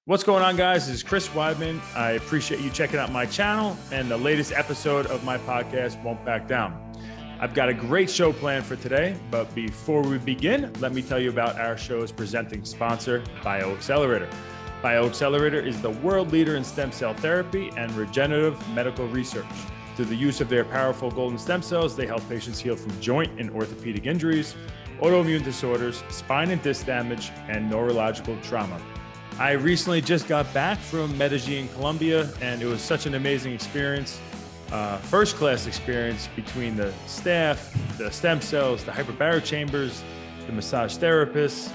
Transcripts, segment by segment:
What's going on, guys? This is Chris Weidman. I appreciate you checking out my channel and the latest episode of my podcast, Won't Back Down. I've got a great show planned for today, but before we begin, let me tell you about our show's presenting sponsor, BioXcellerator. BioXcellerator is the world leader in stem cell therapy and regenerative medical research. Through the use of their powerful golden stem cells, they help patients heal from joint and orthopedic injuries, autoimmune disorders, spine and disc damage, and neurological trauma. I recently just got back from Medellin, Colombia, and it was such an amazing experience. First-class experience between the staff, the stem cells, the hyperbaric chambers, the massage therapists.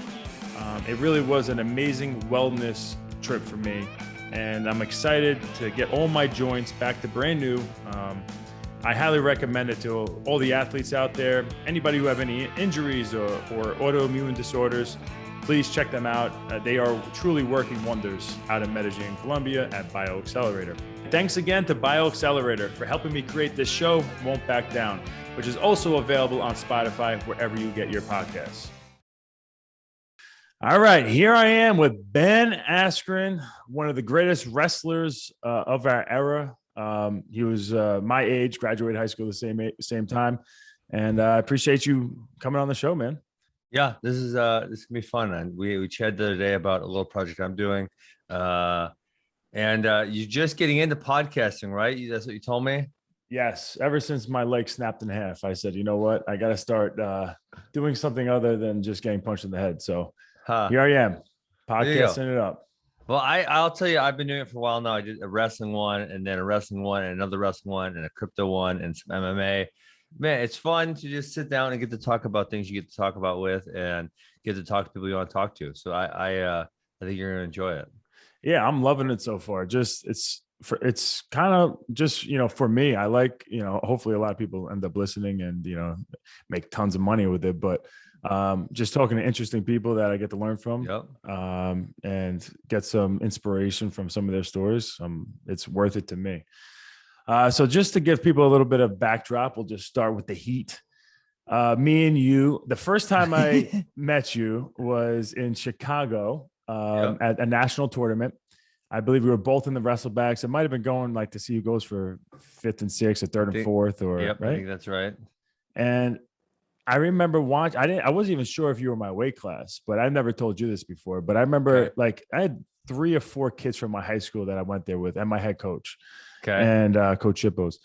It really was an amazing wellness trip for me, and I'm excited to get all my joints back to brand new. I highly recommend it to all the athletes out there, anybody who have any injuries or autoimmune disorders. Please check them out. They are truly working wonders out in Medellin, Colombia at BioXcellerator. Thanks again to BioXcellerator for helping me create this show, Won't Back Down, which is also available on Spotify, wherever you get your podcasts. All right, here I am with Ben Askren, one of the greatest wrestlers of our era. He was my age, graduated high school the same time. And I appreciate you coming on the show, man. Yeah, this is gonna be fun. And we chatted the other day about a little project I'm doing. And you're just getting into podcasting, right? That's what you told me. Yes. Ever since my leg snapped in half, I said, you know what? I got to start doing something other than just getting punched in the head. So here I am, podcasting it up. Well, I'll tell you, I've been doing it for a while now. I did a wrestling one, and then a wrestling one, and another wrestling one, and a crypto one, and some MMA. Man, it's fun to just sit down and get to talk about things you get to talk about with, and get to talk to people you want to talk to. So I think you're gonna enjoy it. Yeah, I'm loving it so far. It's kind of just, for me, I like, hopefully a lot of people end up listening and, make tons of money with it. But just talking to interesting people that I get to learn from, and get some inspiration from some of their stories. It's worth it to me. So just to give people a little bit of backdrop, we'll just start with the heat. Me and you, the first time I met you was in Chicago at a national tournament. I believe we were both in the wrestlebacks. It might have been going to see who goes for 5th and 6th or 3rd and 4th, right? I think that's right. And I remember watching. I wasn't even sure if you were my weight class, but I never told you this before. But I remember I had 3 or 4 kids from my high school that I went there with, and my head coach. And Coach Shippos.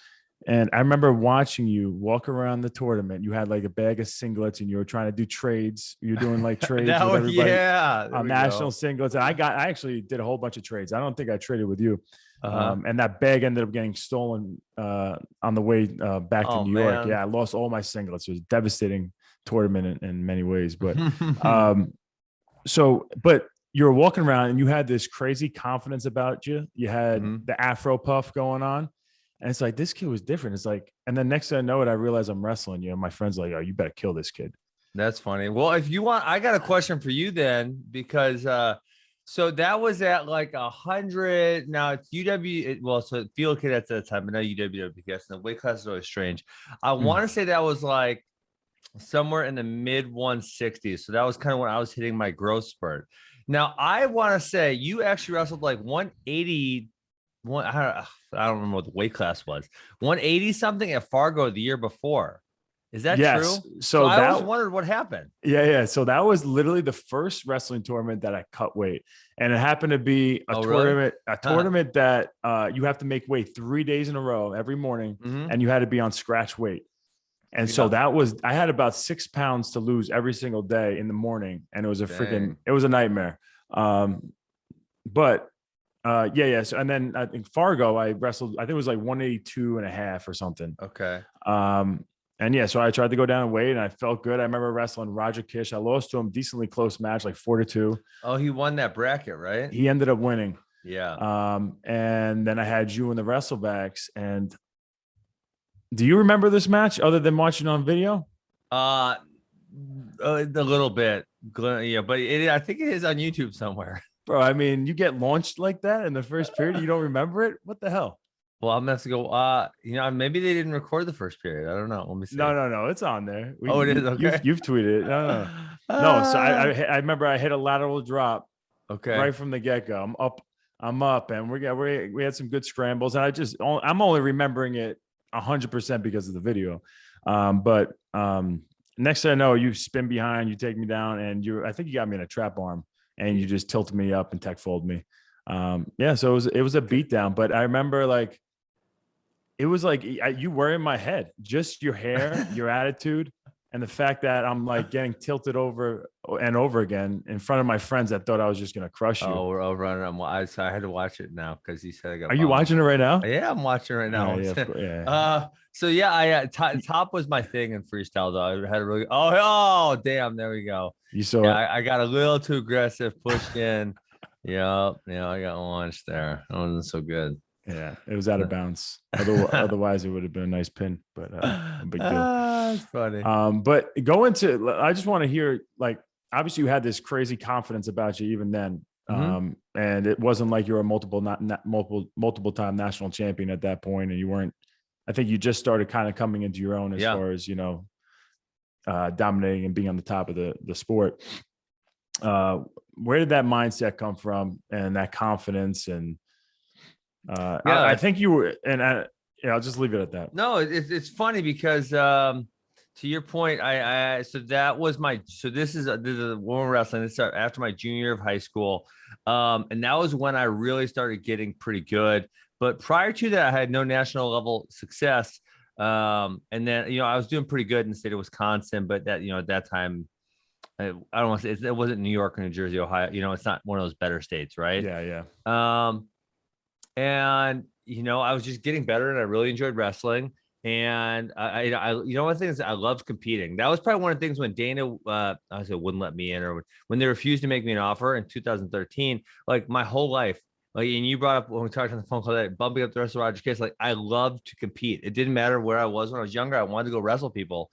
And I remember watching you walk around the tournament. You had a bag of singlets and you were trying to do trades. You're doing trades with everybody on national singlets. And I actually did a whole bunch of trades. I don't think I traded with you. And that bag ended up getting stolen on the way back to New York. Yeah, I lost all my singlets. It was a devastating tournament in many ways. But but you were walking around and you had this crazy confidence about you. You had the Afro puff going on. And it's this kid was different. It's and then next thing I know it, I realize I'm wrestling you. And my friend's like, oh, you better kill this kid. That's funny. Well, if you want, I got a question for you then, because so that was at 100. Now it's UW. So field cadets at the time, but now UWWPS. And the weight class is always strange. I want to say that was somewhere in the mid 160s. So that was kind of when I was hitting my growth spurt. Now, I want to say you actually wrestled 180. I don't remember what the weight class was. 180 something at Fargo the year before. Is that true? So I always wondered what happened. Yeah. So that was literally the first wrestling tournament that I cut weight. And it happened to be a tournament that you have to make weight 3 days in a row every morning. And you had to be on scratch weight. And so I had about 6 pounds to lose every single day in the morning. And it was it was a nightmare. So, and then I think Fargo, I wrestled, I think it was 182.5 or something. Okay. So I tried to go down in weight and I felt good. I remember wrestling Roger Kish. I lost to him, decently close match, 4-2. Oh, he won that bracket, right? He ended up winning. Yeah. And then I had you in the wrestlebacks. And do you remember this match other than watching on video? A little bit. Yeah, but I think it is on YouTube somewhere. Bro, I mean, you get launched like that in the first period. You don't remember it? What the hell? Well, I'm going to have to go. Maybe they didn't record the first period. I don't know. Let me see. No. It's on there. It is? Okay. You've tweeted it. No. So I remember I hit a lateral drop Okay. right from the get go. I'm up, and we had some good scrambles, and I'm only remembering it 100% because of the video. But next thing I know, you spin behind, you take me down, and I think you got me in a trap arm, and you just tilted me up and tech fold me. Yeah, so it was a beatdown, but I remember like it was like you were in my head, just your hair, your attitude, and the fact that I'm like getting tilted over and over again in front of my friends that thought I was just gonna crush you. Oh, we're over on it. So I had to watch it now because he said I got. Are you watching it right now? Yeah, I'm watching right now. Yeah, yeah. So yeah, I top was my thing in freestyle though. I had a really oh damn, there we go. You saw it. I got a little too aggressive, pushed in. Yeah, I got launched there. That wasn't so good. Yeah, it was out of bounds. Otherwise, it would have been a nice pin, but a big deal. That's funny. But I just want to hear, like, obviously you had this crazy confidence about you even then. And it wasn't like you were a multiple time national champion at that point, and you weren't. I think you just started kind of coming into your own as far as dominating and being on the top of the sport. Where did that mindset come from, and that confidence? And I think you were, and I'll just leave it at that. No, it's funny because to your point, so this is the women wrestling. This started after my junior year of high school, and that was when I really started getting pretty good. But prior to that, I had no national level success, and then I was doing pretty good in the state of Wisconsin, but that at that time. I don't want to say it wasn't New York or New Jersey, Ohio. It's not one of those better states, right? Yeah. And I was just getting better, and I really enjoyed wrestling. And I one thing is I loved competing. That was probably one of the things when Dana, wouldn't let me in, or when they refused to make me an offer in 2013. Like my whole life, like, and you brought up when we talked on the phone call that bumping up the rest of Roger's case. Like I loved to compete. It didn't matter where I was when I was younger. I wanted to go wrestle people.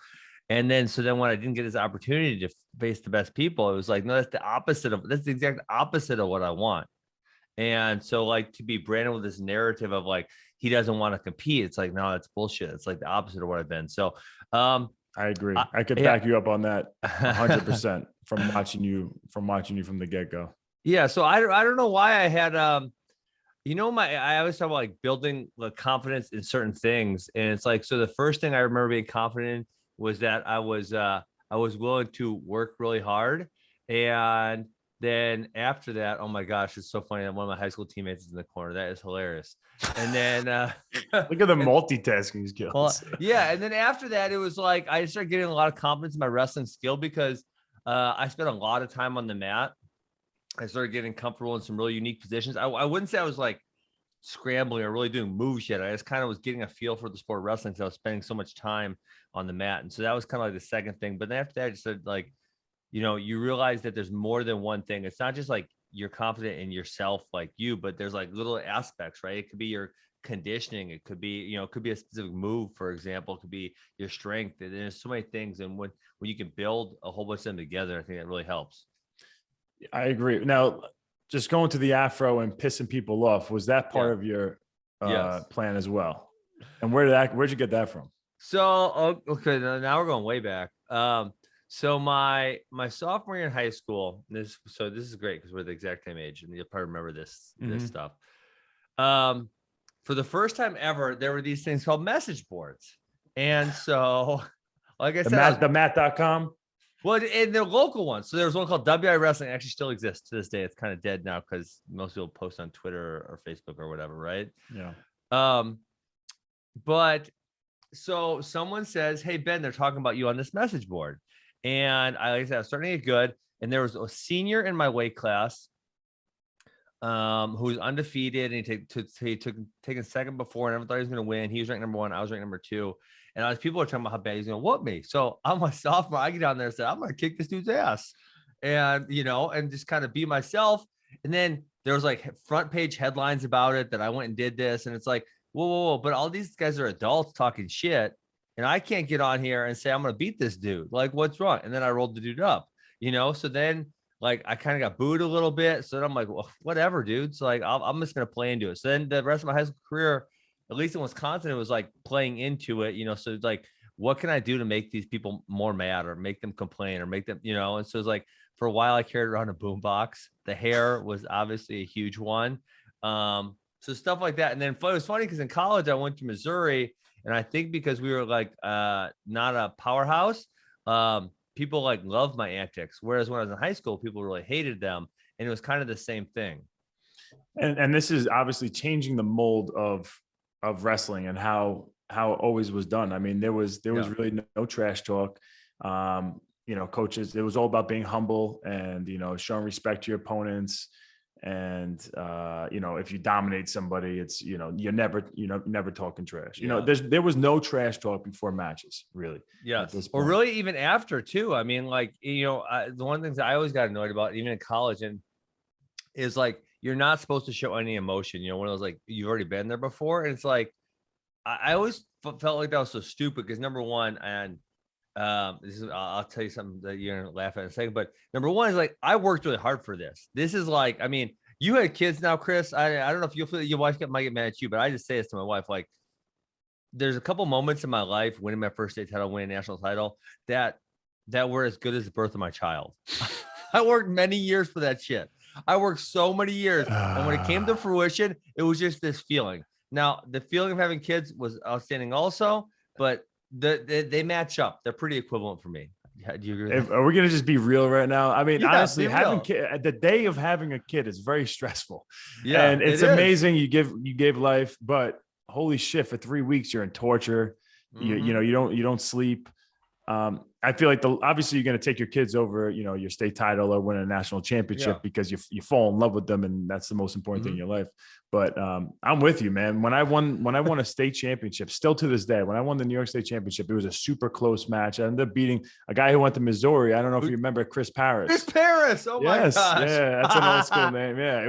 And then when I didn't get this opportunity to face the best people, it was like, no, that's the exact opposite of what I want. And so like to be branded with this narrative of like, he doesn't want to compete. It's like, no, that's bullshit. It's like the opposite of what I've been. So I agree. I could back you up on that 100% from watching you from the get go. Yeah. So I don't know why I had, I always talk about like building the confidence in certain things. And it's like, so the first thing I remember being confident in was that I was willing to work really hard. And then after that, oh my gosh, it's so funny that one of my high school teammates is in the corner. That is hilarious. And then look at the multitasking skills. Well, yeah. And then after that, it was like I started getting a lot of confidence in my wrestling skill because I spent a lot of time on the mat. I started getting comfortable in some really unique positions. I wouldn't say I was like scrambling or really doing moves yet. I just kind of was getting a feel for the sport of wrestling because I was spending so much time on the mat. And so that was kind of like the second thing. But then after that, I just started like, you realize that there's more than one thing. It's not just like you're confident in yourself, like you, but there's like little aspects, right? It could be your conditioning. It could be, it could be a specific move, for example, it could be your strength. And there's so many things. And when you can build a whole bunch of them together, I think that really helps. I agree. Now, just going to the afro and pissing people off, was that part of your plan as well? And where'd you get that from? So, okay, now we're going way back. So my sophomore year in high school, this is great because we're the exact same age, and you'll probably remember this stuff. For the first time ever, there were these things called message boards, and so, like I said, the mat.com. Well, and they're local ones. So there was one called WI Wrestling. It actually still exists to this day. It's kind of dead now because most people post on Twitter or Facebook or whatever, right? Yeah. But so someone says, "Hey Ben, they're talking about you on this message board," and I was starting to get good. And there was a senior in my weight class, who was undefeated, and he took taken second before, and everyone thought he was going to win. He was ranked number 1. I was ranked number 2. And as people are talking about how bad he's going to whoop me. So I'm a sophomore. I get down there and say, I'm going to kick this dude's ass. And, and just kind of be myself. And then there was like front page headlines about it that I went and did this. And it's like, whoa. But all these guys are adults talking shit. And I can't get on here and say, I'm going to beat this dude. Like, what's wrong? And then I rolled the dude up, So then like I kind of got booed a little bit. So then I'm like, well, whatever, dude. So like, I'm just going to play into it. So then the rest of my high school career, at least in Wisconsin, it was like playing into it, so it's like, what can I do to make these people more mad or make them complain or make them, and so it's like For a while, I carried around a boombox. The hair was obviously a huge one. So stuff like that. And then it was funny because in college, I went to Missouri, and I think because we were like not a powerhouse, people like loved my antics. Whereas when I was in high school, people really hated them. And it was kind of the same thing. And this is obviously changing the mold of wrestling and how it always was done. I mean, there was really no trash talk. Coaches, it was all about being humble and, showing respect to your opponents. And, if you dominate somebody, it's, you're never talking trash. There was no trash talk before matches, really. Yeah. Or really even after too. I mean, like, the one of the things that I always got annoyed about, even in college, and is like, you're not supposed to show any emotion. One of those, like, you've already been there before. And it's like, I always felt like that was so stupid because number one, and I'll tell you something that you're gonna laugh at in a second, but number one is like, I worked really hard for this. This is like, I mean, you had kids now, Chris. I don't know if you'll feel that your wife might get mad at you, but I just say this to my wife, like, there's a couple moments in my life, winning my first state title, winning a national title, that were as good as the birth of my child. I worked many years for that shit. I worked so many years. And when it came to fruition, it was just this feeling. Now, the feeling of having kids was outstanding also, but they match up. They're pretty equivalent for me. Do you agree? Are we going to just be real right now? I mean, honestly, having the day of having a kid is very stressful. Yeah. And it's amazing. You gave life, but holy shit, for 3 weeks, you're in torture. Mm-hmm. You don't sleep. I feel like obviously you're going to take your kids over, your state title or win a national championship because you fall in love with them. And that's the most important thing in your life. But I'm with you, man. When I won a state championship, still to this day, when I won the New York State Championship, it was a super close match. I ended up beating a guy who went to Missouri. I don't know if you remember Chris Paris. Chris Paris. Oh my gosh. Yeah, that's an old school name. Yeah,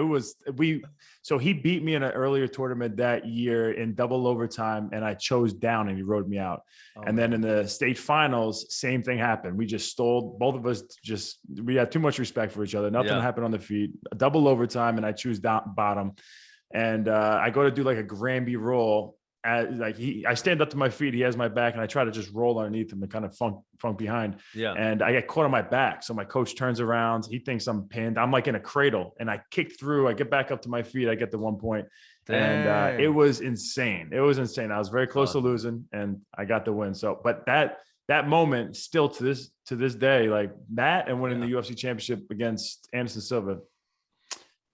so he beat me in an earlier tournament that year in double overtime, and I chose down and he rode me out. And then in the state finals, same thing happened. We just stole, both of us we had too much respect for each other. Nothing happened on the feet, double overtime, and I choose down bottom. And I go to do like a Granby roll. I stand up to my feet, he has my back, and I try to just roll underneath him and kind of funk behind. Yeah. And I get caught on my back. So my coach turns around, he thinks I'm pinned. I'm like in a cradle, and I kick through, I get back up to my feet, I get the 1 point. Dang. And it was insane. I was very close to losing, and I got the win. So, but that moment still to this day, like that and winning the UFC championship against Anderson Silva.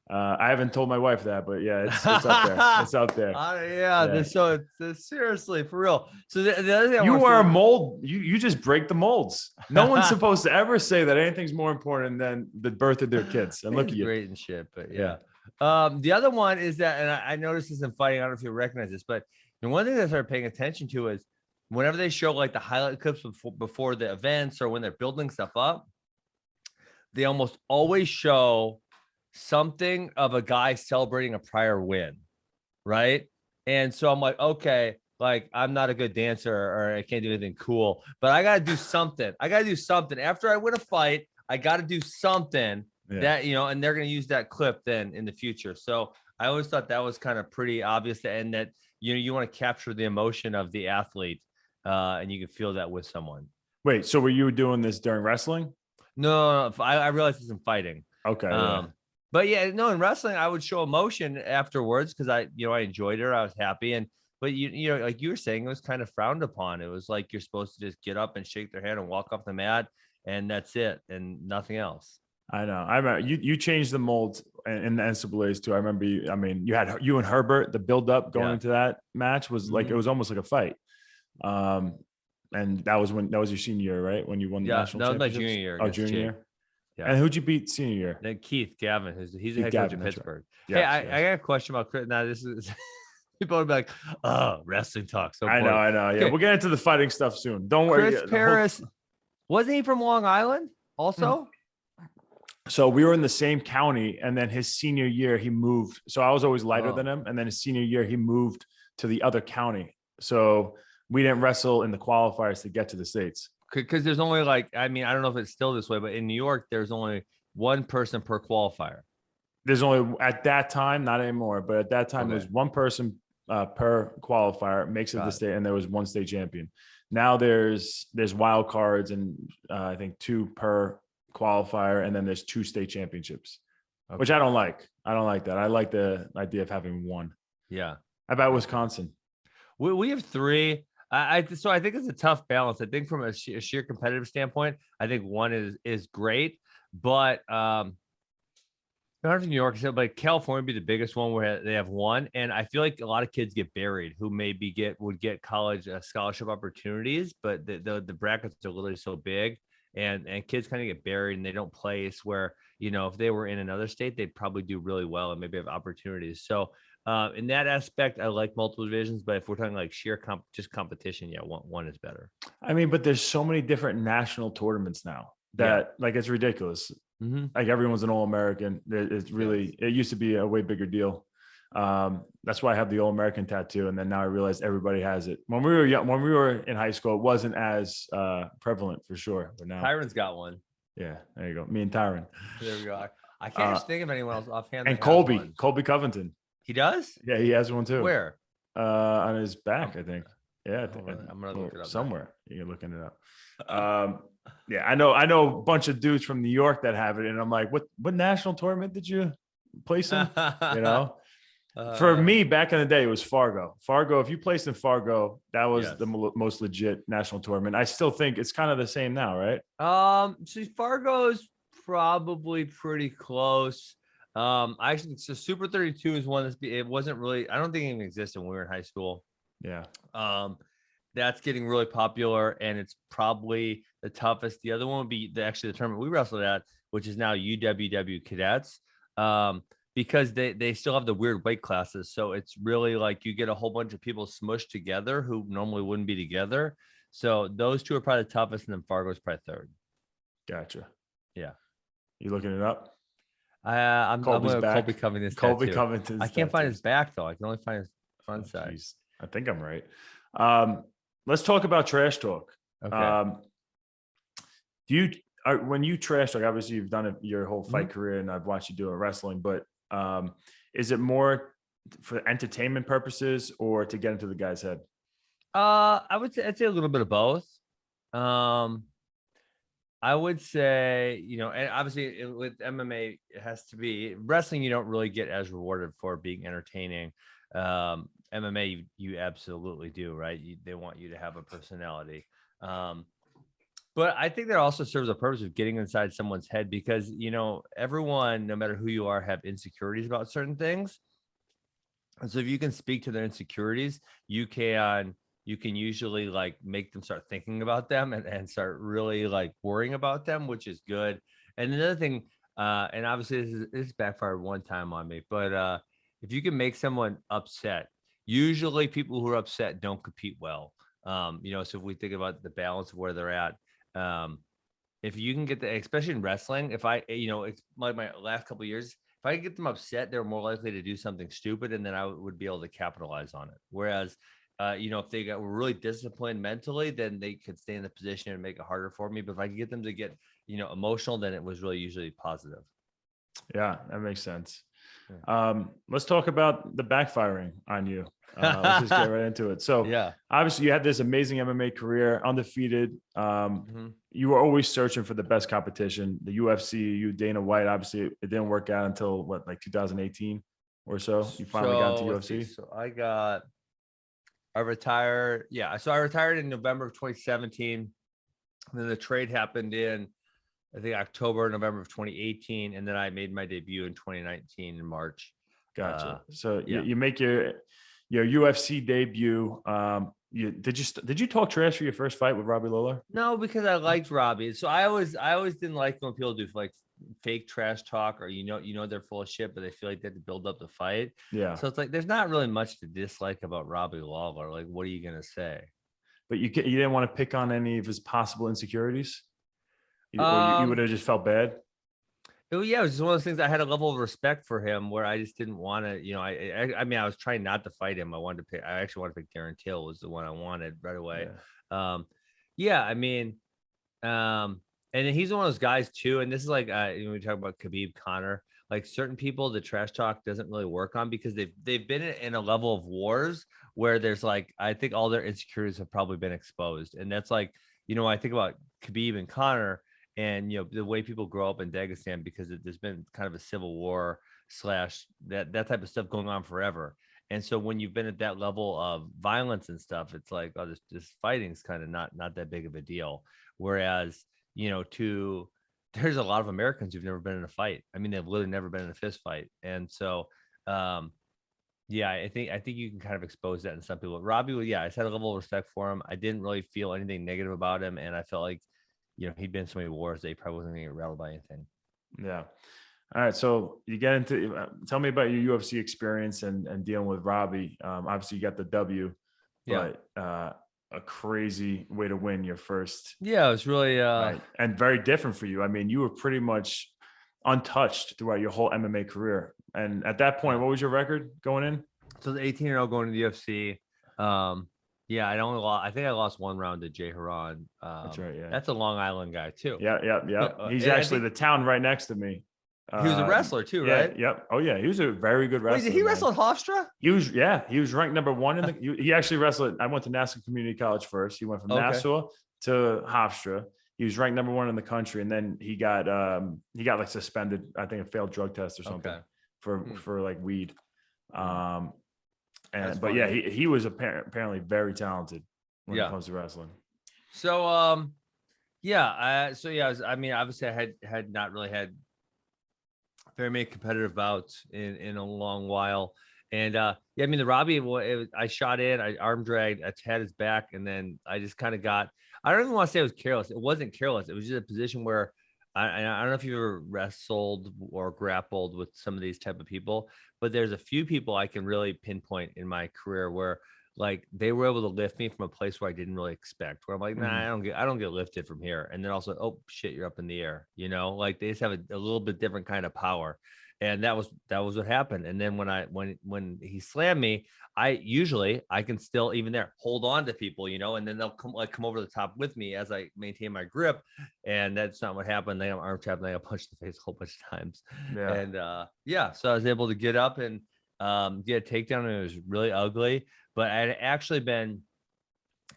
I haven't told my wife that, but yeah, it's up there. It's up there. So it's seriously, for real. So the other thing you are a mold. You just break the molds. No one's supposed to ever say that anything's more important than the birth of their kids. And look at you. Great and shit, but yeah. The other one is that, and I noticed this in fighting, I don't know if you recognize this, but one thing that I started paying attention to is whenever they show like the highlight clips before the events or when they're building stuff up, they almost always show something of a guy celebrating a prior win, right? And so I'm like, okay, like I'm not a good dancer or I can't do anything cool, but I got to do something. After I win a fight, I got to do something that, and they're going to use that clip then in the future. So I always thought that was kind of pretty obvious, and that, you want to capture the emotion of the athlete, and you can feel that with someone. Wait, so were you doing this during wrestling? No, I realized this in fighting. Okay. But yeah, no, in wrestling, I would show emotion afterwards because I enjoyed her. I was happy. But like you were saying, it was kind of frowned upon. It was like, you're supposed to just get up and shake their hand and walk off the mat, and that's it, and nothing else. I know. I remember you changed the mold in the NCAAs too. I remember you had you and Herbert, the build up going into that match was like, it was almost like a fight. And that was your senior year, right? When you won the national championship? That was my junior year. Oh, junior year. Yeah. And who'd you beat senior year? Then Keith Gavin, he's the head coach of Pittsburgh. Right. Yes, hey, I got a question about Chris. Now this is people would be like, "Oh, wrestling talk." So I know. Yeah, okay. We'll get into the fighting stuff soon. Don't worry. Chris Paris, wasn't he from Long Island also? So we were in the same county, and then his senior year he moved. So I was always lighter than him, and then his senior year he moved to the other county. So we didn't wrestle in the qualifiers to get to the States. Because there's only I don't know if it's still this way, but in New York, there's only one person per qualifier. There's only, at that time, not anymore, but at that time, there's one person per qualifier makes it to the state, and there was one state champion. Now there's wild cards, and I think 2 per qualifier, and then there's 2 state championships, which Okay. I don't like. I don't like that. I like the idea of having 1. Yeah. How about Wisconsin? We have 3. So I think it's a tough balance. I think from a sheer competitive standpoint, I think 1 is great, but not in New York, but California would be the biggest one where they have 1, and I feel like a lot of kids get buried who maybe would get college scholarship opportunities, but the brackets are literally so big, and kids kind of get buried and they don't place where, you know, if they were in another state, they'd probably do really well and maybe have opportunities. So in that aspect, I like multiple divisions, but if we're talking like sheer just competition, yeah, one is better. I mean, but there's so many different national tournaments now that like it's ridiculous. Like everyone's an All-American. It's really, it used to be a way bigger deal. That's why I have the All-American tattoo. And then now I realize everybody has it. When we were young, when we were in high school, it wasn't as prevalent for sure. But now Tyron's got one. Yeah, there you go. Me and Tyron. There we go. I can't just think of anyone else offhand. And Colby Covington. He does? Yeah, he has one too. Where? On his back, I think. Yeah, I'm gonna look it up somewhere. You're looking it up. Yeah, I know a bunch of dudes from New York that have it, and I'm like, what national tournament did you place in? You know, for me back in the day, it was Fargo. Fargo, if you placed in Fargo, that was the most legit national tournament. I still think it's kind of the same now, right? So Fargo's probably pretty close. Actually, so Super 32 is one it wasn't really, I don't think it even existed when we were in high school. Yeah. That's getting really popular, and it's probably the toughest. The other one would be the tournament we wrestled at, which is now UWW cadets, because they still have the weird weight classes. So it's really like you get a whole bunch of people smushed together who normally wouldn't be together. So those 2 are probably the toughest, and then Fargo's probably 3rd. Gotcha. Yeah. You looking it up? I'm Colby's back. Colby Covington's Colby tattoo. Covington's I can't find his back though. I can only find his front side. Geez. I think I'm right. Let's talk about trash talk. Okay. When you trash talk, obviously you've done it your whole fight career, and I've watched you do it wrestling, but is it more for entertainment purposes or to get into the guy's head? I'd say a little bit of both. I would say, you know, and obviously with MMA, it has to be wrestling. You don't really get as rewarded for being entertaining. MMA, you absolutely do, right? They want you to have a personality. But I think that also serves a purpose of getting inside someone's head, because, you know, everyone, no matter who you are, have insecurities about certain things. And so if you can speak to their insecurities, you can usually like make them start thinking about them and start really like worrying about them, which is good. And another thing, and obviously this backfired one time on me, but if you can make someone upset, usually people who are upset don't compete well. You know, so if we think about the balance of where they're at, if you can get especially in wrestling, if it's like my last couple of years, if I could get them upset, they're more likely to do something stupid, and then I would be able to capitalize on it. Whereas, you know, if they were really disciplined mentally, then they could stay in the position and make it harder for me. But if I could get them to get, you know, emotional, then it was really usually positive. Yeah, that makes sense. Let's talk about the backfiring on you. Let's just get right into it. So yeah, obviously you had this amazing MMA career, undefeated. You were always searching for the best competition, the UFC, Dana White. Obviously it didn't work out until like 2018 or so. You finally got to UFC. So I retired. Yeah. So I retired in November of 2017. And then the trade happened in, I think, October, November of 2018. And then I made my debut in 2019 in March. Gotcha. So you make your UFC debut. Did you talk trash for your first fight with Robbie Lawler? No, because I liked Robbie. So I always didn't like when people do like fake trash talk, or you know they're full of shit, but they feel like they have to build up the fight. Yeah. So it's like there's not really much to dislike about Robbie Lawler. Like, what are you gonna say? But you didn't want to pick on any of his possible insecurities? You would have just felt bad? It was just one of those things. I had a level of respect for him where I just didn't want to, you know, I mean, I was trying not to fight him. I actually wanted to pick Darren Till was the one I wanted right away. And he's one of those guys too. And this is like, when we talk about Khabib, Conor, like certain people, the trash talk doesn't really work on, because they've been in a level of wars where there's like, I think all their insecurities have probably been exposed. And that's like, you know, I think about Khabib and Conor, and the way people grow up in Dagestan, because there's been kind of a civil war / that type of stuff going on forever. And so when you've been at that level of violence and stuff, it's like, oh, this fighting is kind of not that big of a deal. Whereas, there's a lot of Americans who've never been in a fight. I mean, they've literally never been in a fist fight. And so, yeah, I think you can kind of expose that in some people. Robbie, I just had a level of respect for him. I didn't really feel anything negative about him, and I felt like, he'd been in so many wars that he probably wasn't going to get rattled by anything. Yeah. All right. So you get into, tell me about your UFC experience and dealing with Robbie. Obviously you got the W, but a crazy way to win your first. Yeah, it was really right. And very different for you. I mean, you were pretty much untouched throughout your whole MMA career. And at that point, what was your record going in? So it was 18-0 going to the UFC. I think I lost one round to Jay Haran. That's right. Yeah. That's a Long Island guy too. Yeah. He's actually the town right next to me. He was a wrestler too, right? Yep. Oh yeah. He was a very good wrestler. Wait, did he wrestle at Hofstra? He was ranked number 1 in the, he actually wrestled. I went to Nassau Community College first. He went from Nassau to Hofstra. He was ranked number 1 in the country. And then he got like suspended. I think a failed drug test or something for like weed. He was apparently very talented when it comes to wrestling. So, obviously I had not really had very many competitive bouts in a long while. And the Robbie, I shot in, I arm dragged, I had his back, and then I just kind of got, I don't even want to say it was careless. It wasn't careless. It was just a position where I don't know if you've ever wrestled or grappled with some of these type of people, but there's a few people I can really pinpoint in my career where like they were able to lift me from a place where I didn't really expect, where I'm like, nah, I don't get lifted from here. And then also, oh shit, you're up in the air, like they just have a little bit different kind of power. And that was what happened. And then when he slammed me, I can still even there hold on to people, and then they'll come over the top with me as I maintain my grip. And that's not what happened. They got arm trap and I got punched in the face a whole bunch of times. Yeah. And so I was able to get up and get a takedown, and it was really ugly. But I had actually been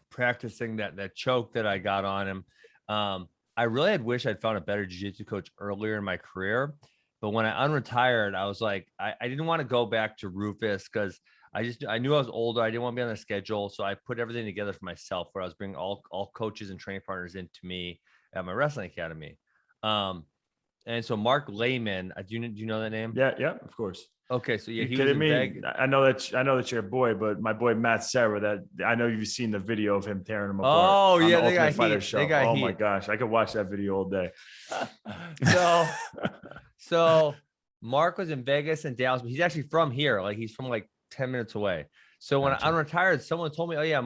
practicing that choke that I got on him. I really had wished I'd found a better jiu-jitsu coach earlier in my career. But when I unretired, I was like, I didn't want to go back to Rufus because I knew I was older. I didn't want to be on the schedule. So I put everything together for myself, where I was bringing all coaches and training partners into me at my wrestling academy. And so Mark Lehman, do you know that name? Yeah, of course. Okay, so yeah, he was in Vegas. I know that you're a boy, but my boy Matt Serra, that I know you've seen the video of him tearing him apart. Oh yeah, they got Fighter Show. Oh heat. My gosh, I could watch that video all day. So Mark was in Vegas and Dallas, but he's actually from here. Like he's from like 10 minutes away. So when I'm retired, someone told me, oh yeah,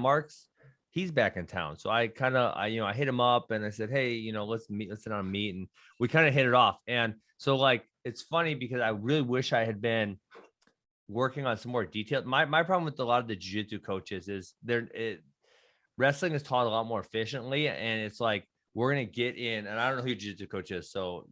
he's back in town. So I kind of, I hit him up and I said, hey, let's sit down and meet. And we kind of hit it off. And so like, it's funny because I really wish I had been working on some more detail. My problem with a lot of the jiu-jitsu coaches is wrestling is taught a lot more efficiently. And it's like, we're going to get in, and I don't know who your jiu-jitsu coach is. So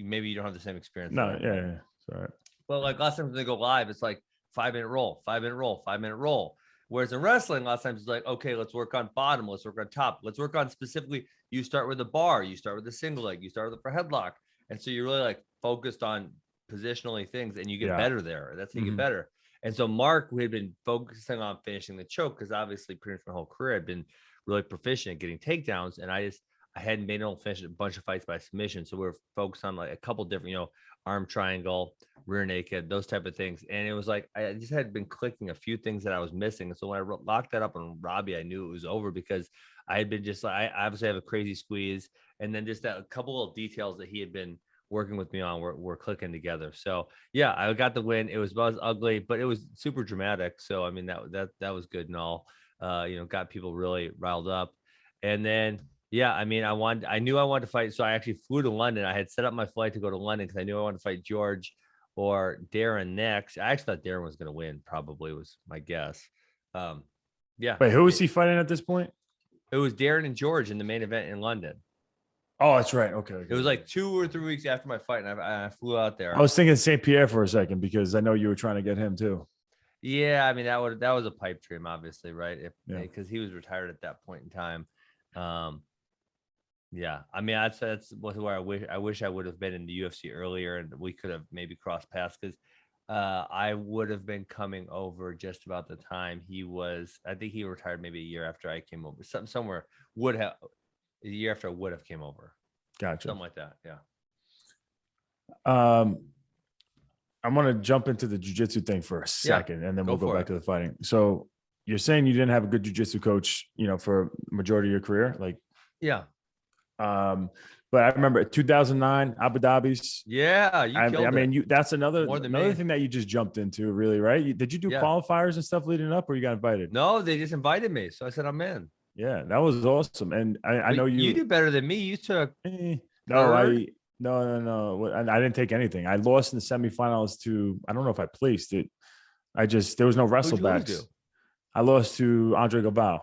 maybe you don't have the same experience. No. Yeah. Sorry. But like last time when they go live, it's like 5-minute roll, 5-minute roll, 5-minute roll. Whereas in wrestling, a lot of times it's like, okay, let's work on bottom. Let's work on top. Let's work on specifically, you start with a bar, you start with a single leg, you start with a headlock. And so you're really like focused on positionally things and you get better there. That's how you get better. And so Mark, we had been focusing on finishing the choke because obviously pretty much my whole career I'd been really proficient at getting takedowns. And I hadn't been able to finish a bunch of fights by submission. So we were focused on like a couple different, arm triangle, rear naked, those type of things. And it was like, I just had been clicking a few things that I was missing. And so when I locked that up on Robbie, I knew it was over because I had been just like, I obviously have a crazy squeeze. And then just that a couple of details that he had been working with me on were clicking together. So yeah, I got the win. It was about as ugly, but it was super dramatic. So, I mean, that was good and all, got people really riled up. And then, yeah, I mean, I knew I wanted to fight. So I actually flew to London. I had set up my flight to go to London because I knew I wanted to fight George or Darren next. I actually thought Darren was going to win, probably was my guess. Yeah. Wait, who was he fighting at this point? It was Darren and George in the main event in London. Oh, that's right. Okay. It was like 2 or 3 weeks after my fight, and I flew out there. I was thinking St. Pierre for a second because I know you were trying to get him too. Yeah, I mean that was a pipe dream, obviously, right? Because he was retired at that point in time. Yeah, I mean that's where I wish I would have been in the UFC earlier, and we could have maybe crossed paths because I would have been coming over just about the time he was. I think he retired maybe a year after I came over. Somewhere would have a year after I would have came over. Gotcha. Something like that. Yeah. I want to jump into the jiu-jitsu thing for a second, and then we'll go back to the fighting. So you're saying you didn't have a good jiu-jitsu coach, for majority of your career, like yeah. But I remember 2009 Abu Dhabi's. Yeah, I mean, that's another thing that you just jumped into, really, right? Did you do qualifiers and stuff leading up, or you got invited? No, they just invited me, so I said I'm in. Yeah, that was awesome, and I know you did better than me. You took no, I didn't take anything. I lost in the semifinals to, I don't know if I placed it. There was no wrestlebacks. I lost to Andre Galbao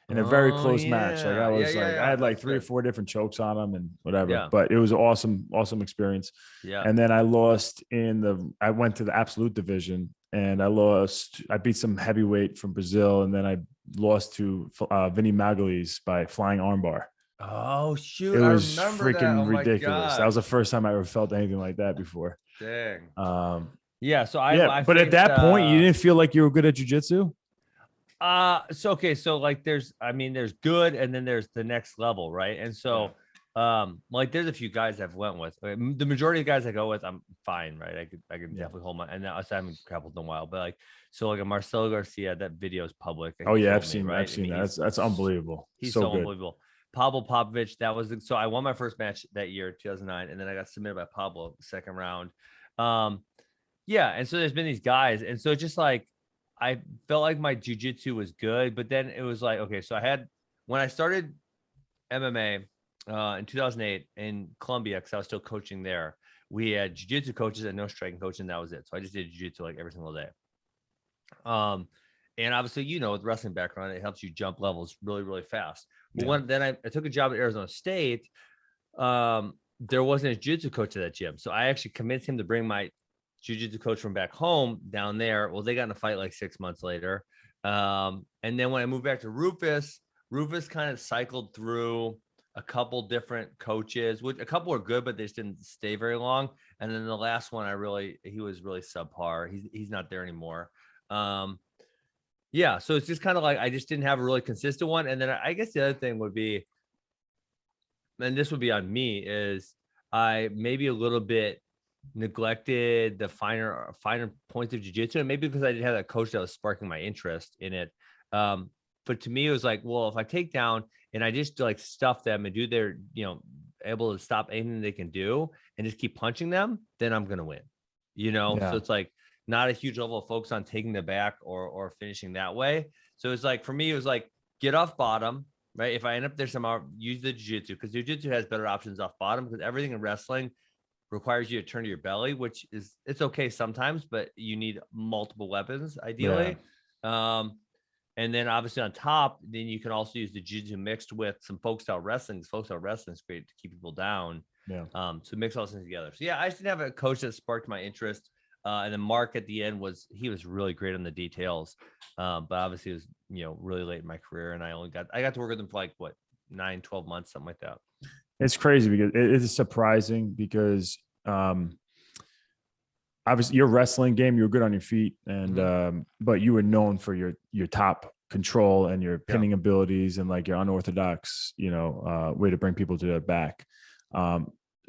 in a very close match. Like I had like 3 or 4 different chokes on him and whatever. Yeah. But it was an awesome experience. Yeah. And then I lost I went to the absolute division and I beat some heavyweight from Brazil, and then I lost to Vinny Magalhães by flying armbar. Oh shoot! It was freaking ridiculous. That was the first time I ever felt anything like that before. Dang. Yeah. So I but at that point, you didn't feel like you were good at jiu-jitsu? So like there's good, and then there's the next level, right? And so like there's a few guys I've went with. The majority of guys I go with, I'm fine, right? I can definitely hold my, and I haven't grappled in a while, but like like a Marcelo Garcia, that video is public. Oh yeah, I've seen that. That's unbelievable. He's so unbelievable. Pablo Popovich, so I won my first match that year, 2009, and then I got submitted by Pablo second round. Yeah, and so there's been these guys, and so just like I felt like my jiu-jitsu was good, but then it was like, okay, so when I started MMA in 2008 in Colombia, because I was still coaching there, we had jiu-jitsu coaches and no striking coach, and that was it. So I just did jiu-jitsu like every single day. And obviously, with wrestling background, it helps you jump levels really, really fast. But then I took a job at Arizona State. There wasn't a jiu-jitsu coach at that gym. So I actually convinced him to bring my jiu-jitsu coach from back home down there. Well, they got in a fight like 6 months later. And then when I moved back to Rufus kind of cycled through a couple different coaches, which a couple were good, but they just didn't stay very long. And then the last one, he was really subpar. He's not there anymore. Yeah, so it's just kind of like I just didn't have a really consistent one. And then I guess the other thing would be, and this would be on me, is I maybe a little bit neglected the finer points of jiu-jitsu, and maybe because I didn't have that coach that was sparking my interest in it. But to me, it was like, well, if I take down and I just like stuff them and do their, able to stop anything they can do and just keep punching them, then I'm gonna win. So it's like not a huge level of focus on taking the back or finishing that way. So it's like, for me, it was like, get off bottom, right? If I end up there somehow, use the jiu-jitsu, because jiu-jitsu has better options off bottom, because everything in wrestling requires you to turn to your belly, which it's okay sometimes, but you need multiple weapons ideally. Yeah. And then obviously on top, then you can also use the jiu-jitsu mixed with some folk style wrestling. Folk style wrestling is great to keep people down. Yeah. So mix all those things together. So yeah, I just didn't have a coach that sparked my interest. And then Mark at the end was really great on the details. But obviously it was, really late in my career, and I got to work with him for like 9, 12 months, something like that. It's crazy because it is surprising because obviously your wrestling game, you were good on your feet, and but you were known for your top control and your pinning abilities and like your unorthodox, way to bring people to their back.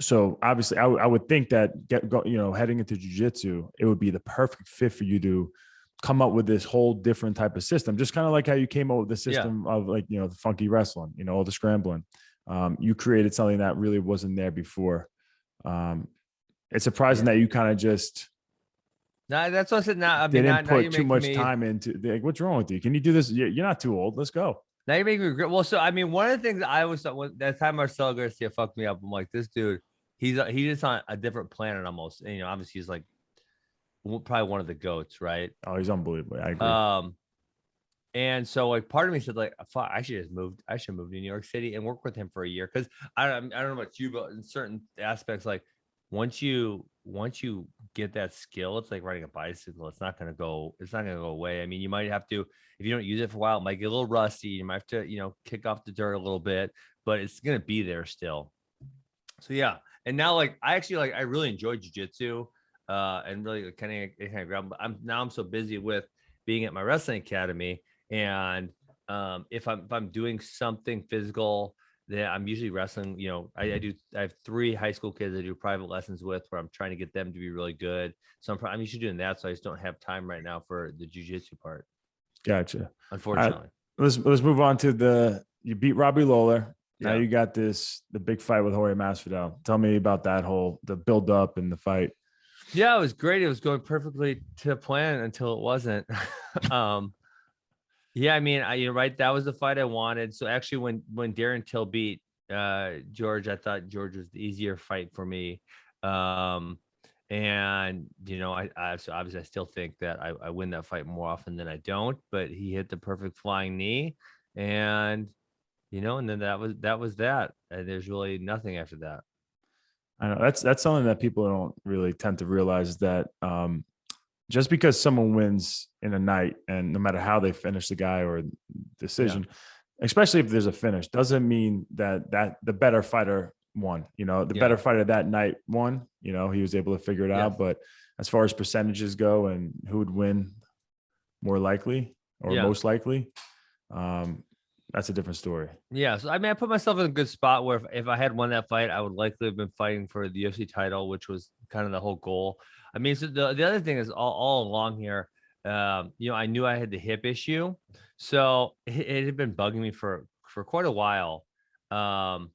So obviously I would think that heading into jiu-jitsu, it would be the perfect fit for you to come up with this whole different type of system, just kind of like how you came up with the system of like, the funky wrestling, all the scrambling. You created something that really wasn't there before. It's surprising that you kind of just that's what I said. Now, didn't put too much time into. Like, what's wrong with you? Can you do this? You're not too old. Let's go. Now you make me regret. Well, so one of the things I was that time Marcelo Garcia fucked me up. I'm like, this dude, he's just on a different planet almost. And, obviously he's like probably one of the GOATs, right? Oh, he's unbelievable. I agree. And so like part of me said like, fuck, I should move to New York City and work with him for a year. Cause I don't know about you, but in certain aspects, like once you get that skill, it's like riding a bicycle. It's not going to go away. I mean, you might have to, if you don't use it for a while, it might get a little rusty. You might have to, kick off the dirt a little bit, but it's going to be there still. So yeah. And now like, I really enjoy jiu-jitsu and really kind of grab, but I'm so busy with being at my wrestling academy. And if I'm doing something physical, that I'm usually wrestling, I have 3 high school kids I do private lessons with where I'm trying to get them to be really good. So I'm usually doing that. So I just don't have time right now for the jiu-jitsu part. Gotcha. Unfortunately. Let's move on to you beat Robbie Lawler. Now Yeah. you got the big fight with Jorge Masvidal. Tell me about the build up and the fight. Yeah, it was great. It was going perfectly to plan until it wasn't. Yeah, I mean, you're right. That was the fight I wanted. So actually, when Darren Till beat George, I thought George was the easier fight for me. And so obviously I still think that I win that fight more often than I don't. But he hit the perfect flying knee, and and then that was that. And there's really nothing after that. I know that's something that people don't really tend to realize, is that just because someone wins in a night, and no matter how they finish the guy or decision, especially if there's a finish, doesn't mean that the better fighter won. The better fighter that night won. He was able to figure it out. But as far as percentages go and who would win more likely or most likely, that's a different story. Yeah. So, I mean, I put myself in a good spot where if I had won that fight, I would likely have been fighting for the UFC title, which was kind of the whole goal. I mean, so the other thing is all along here, I knew I had the hip issue. So it had been bugging me for quite a while. And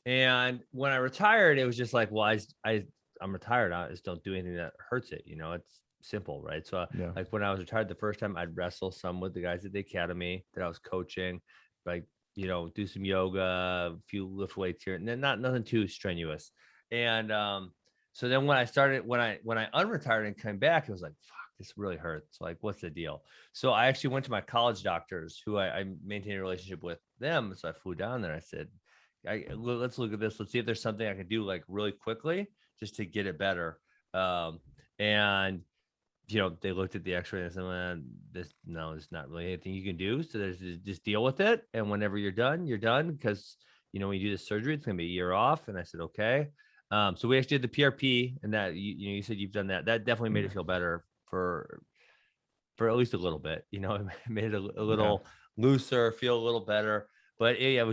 when I retired, it was just like, well, I'm retired. I just don't do anything that hurts it. It's simple, right? So like when I was retired the first time, I'd wrestle some with the guys at the academy that I was coaching, like, do some yoga, a few lift weights here, and then nothing too strenuous. And so then when I unretired and came back, it was like, fuck, this really hurts. Like, what's the deal? So I actually went to my college doctors who I maintained a relationship with them. So I flew down there. I said, let's look at this. Let's see if there's something I can do like really quickly just to get it better. And they looked at the x-ray and said, there's not really anything you can do. So there's just deal with it. And whenever you're done, because, when you do the surgery, it's going to be a year off. And I said, okay. So we actually did the PRP, and that, you said you've done that. That definitely made it feel better for at least a little bit, it made it a little looser, feel a little better. But that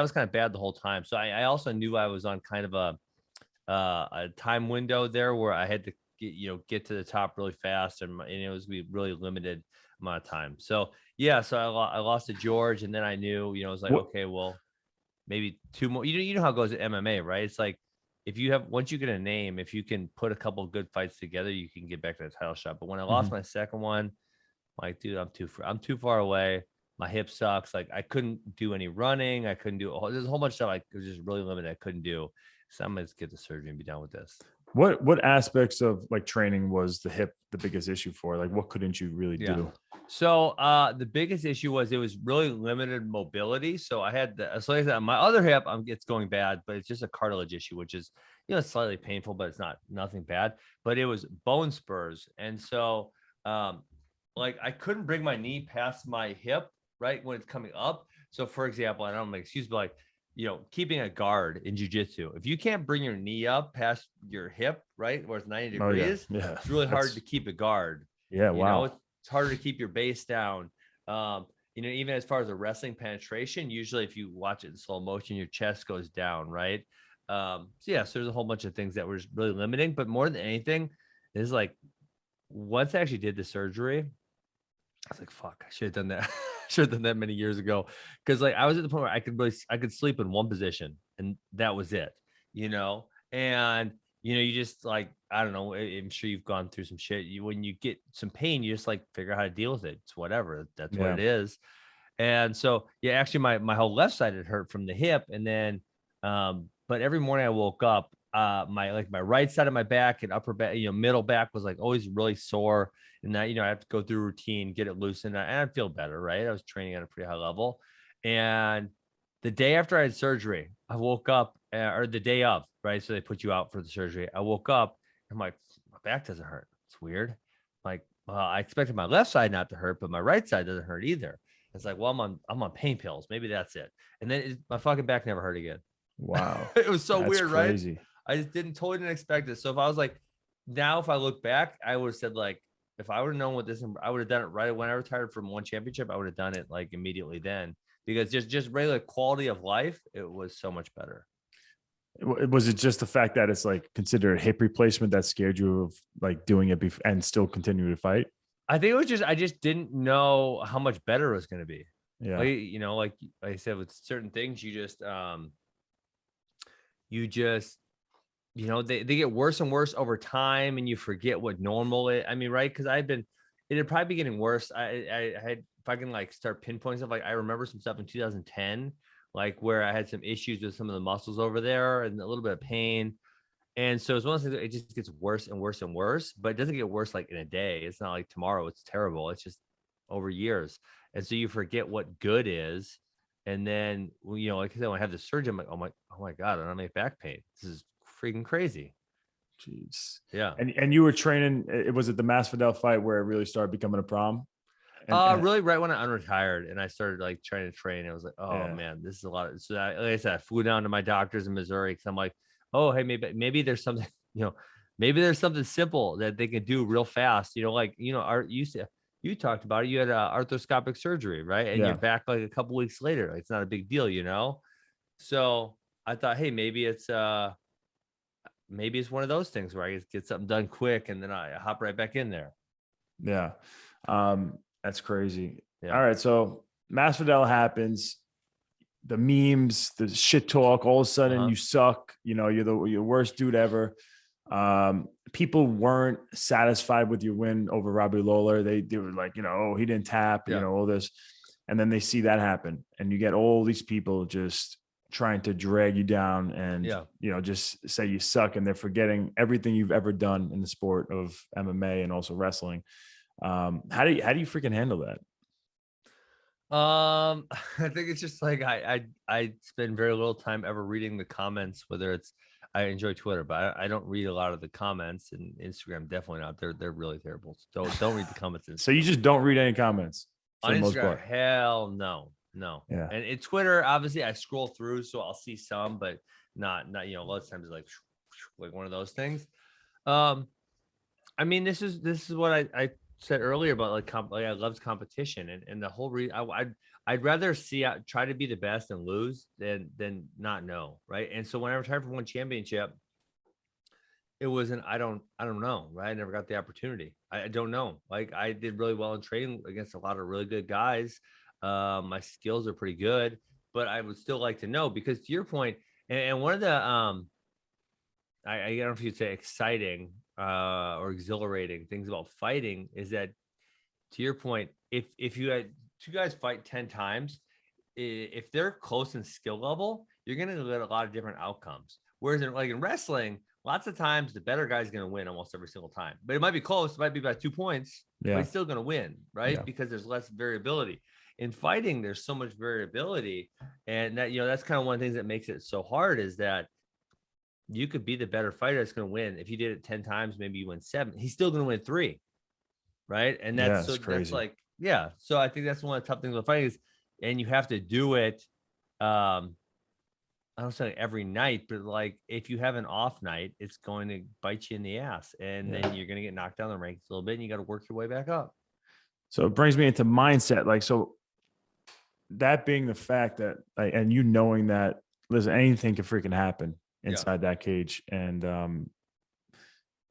was kind of bad the whole time. So I also knew I was on kind of a time window there where I had to get to the top really fast, and it was be really limited amount of time. So so I lost to George, and then I knew, I was like, okay, well, maybe 2 more. You know how it goes at MMA, right? It's like, once you get a name, if you can put a couple of good fights together, you can get back to the title shot. But when I lost my second one, I'm like, dude, I'm too far away. My hip sucks. Like, I couldn't do any running. I couldn't do there's a whole bunch of stuff. It was just really limited. I couldn't do. So I'm gonna just get the surgery and be done with this. What aspects of like training was the hip the biggest issue for? Like, what couldn't you really do? So the biggest issue was it was really limited mobility. So I had so like I said, my other hip, it's going bad, but it's just a cartilage issue, which is slightly painful, but it's nothing bad. But it was bone spurs, and so like I couldn't bring my knee past my hip right when it's coming up. So for example, I don't make excuse, but like, keeping a guard in jiu-jitsu, if you can't bring your knee up past your hip, right, where it's 90 degrees, it's really hard to keep a guard. Yeah. Wow. It's harder to keep your base down. Even as far as the wrestling penetration, usually if you watch it in slow motion, your chest goes down, right? So there's a whole bunch of things that were really limiting, but more than anything is like, once I actually did the surgery, I was like, fuck, I should have done that. Should have done that many years ago. Cause like I was at the point where I could sleep in one position and that was it, and you just like, I don't know, I'm sure you've gone through some shit. When you get some pain, you just like figure out how to deal with it. It's whatever. That's what it is. And so, actually my whole left side had hurt from the hip. And then, but every morning I woke up, my right side of my back and upper back, middle back was like always really sore. And that, I have to go through routine, get it loosened, and I feel better, right? I was training at a pretty high level. And the day after I had surgery, I woke up, or the day of, right? So they put you out for the surgery. I woke up, I'm like, my back doesn't hurt. It's weird. Like, I expected my left side not to hurt, but my right side doesn't hurt either. It's like, well, I'm on pain pills. Maybe that's it. And then my fucking back never hurt again. Wow. It was so That's weird, crazy. right? I just totally didn't expect it. So if I was like, now if I look back, I would have said like, if I would have known what this, I would have done it right when I retired from ONE Championship. I would have done it like immediately then, because just regular quality of life, it was so much better. Was it just the fact that it's like considered a hip replacement that scared you of like doing it and still continue to fight? I think it was just I just didn't know how much better it was going to be. Yeah. Like, you know, like I said, with certain things, you just you know, they get worse and worse over time, and you forget what normal is. I mean, right? Because it'd probably be getting worse. I had, if I can like start pinpointing stuff, like I remember some stuff in 2010, like where I had some issues with some of the muscles over there and a little bit of pain. And so it's one of those things that it just gets worse and worse and worse, but it doesn't get worse like in a day. It's not like tomorrow it's terrible. It's just over years. And so you forget what good is. And then, you know, like I said, when I have the surgery, I'm like, oh my God, I don't have back pain. This is freaking crazy. Jeez. Yeah. And you were training, was it the Masvidal fight where it really started becoming a problem? Really right when I unretired and I started like trying to train, I was like, oh man, this is a lot. So like I said, I flew down to my doctors in Missouri because I'm like, oh, hey, maybe there's something, you know, maybe there's something simple that they can do real fast. You know, like, you know, you talked about it. You had arthroscopic surgery, right? And you're back like a couple weeks later. Like, it's not a big deal, you know? So I thought, hey, maybe it's one of those things where I get something done quick and then I hop right back in there. Yeah. That's crazy. Yeah. All right. So Masvidal happens. The memes, the shit talk, all of a sudden you suck. You know, you're the worst dude ever. People weren't satisfied with your win over Robbie Lawler. They were like, you know, oh, he didn't tap, you know, all this. And then they see that happen. And you get all these people just trying to drag you down and, you know, just say you suck. And they're forgetting everything you've ever done in the sport of MMA and also wrestling. How do you freaking handle that? I think it's just like I spend very little time ever reading the comments, whether it's I enjoy Twitter, but I don't read a lot of the comments, and Instagram definitely not. They're really terrible. So don't read the comments. So you just don't read any comments on Instagram? Hell no. Yeah. And in Twitter, obviously I scroll through, so I'll see some, but not you know, a lot of times it's like one of those things. I mean, this is what I said earlier about like I love competition, and the whole reason I'd rather try to be the best and lose than not know, right? And so when I retired from ONE Championship, it wasn't I don't know, right? I never got the opportunity. I don't know. Like, I did really well in training against a lot of really good guys. My skills are pretty good, but I would still like to know, because to your point, and one of the I don't know if you'd say exciting or exhilarating things about fighting is that, to your point, if you had two guys fight 10 times, if they're close in skill level, you're going to get a lot of different outcomes. Whereas in wrestling, lots of times the better guy's going to win almost every single time, but it might be close. It might be by 2 points, but he's still going to win, right? Yeah. Because there's less variability. In fighting, there's so much variability, and that, you know, that's kind of one of the things that makes it so hard, is that you could be the better fighter that's going to win. If you did it 10 times, maybe you win 7. He's still going to win 3, right? And that's so crazy. That's like, yeah. So I think that's one of the tough things with fighting is, and you have to do it. I don't say every night, but like if you have an off night, it's going to bite you in the ass, and then you're going to get knocked down the ranks a little bit, and you got to work your way back up. So it brings me into mindset. Like, so that being the fact that, like, and you knowing that, listen, anything can freaking happen inside that cage, and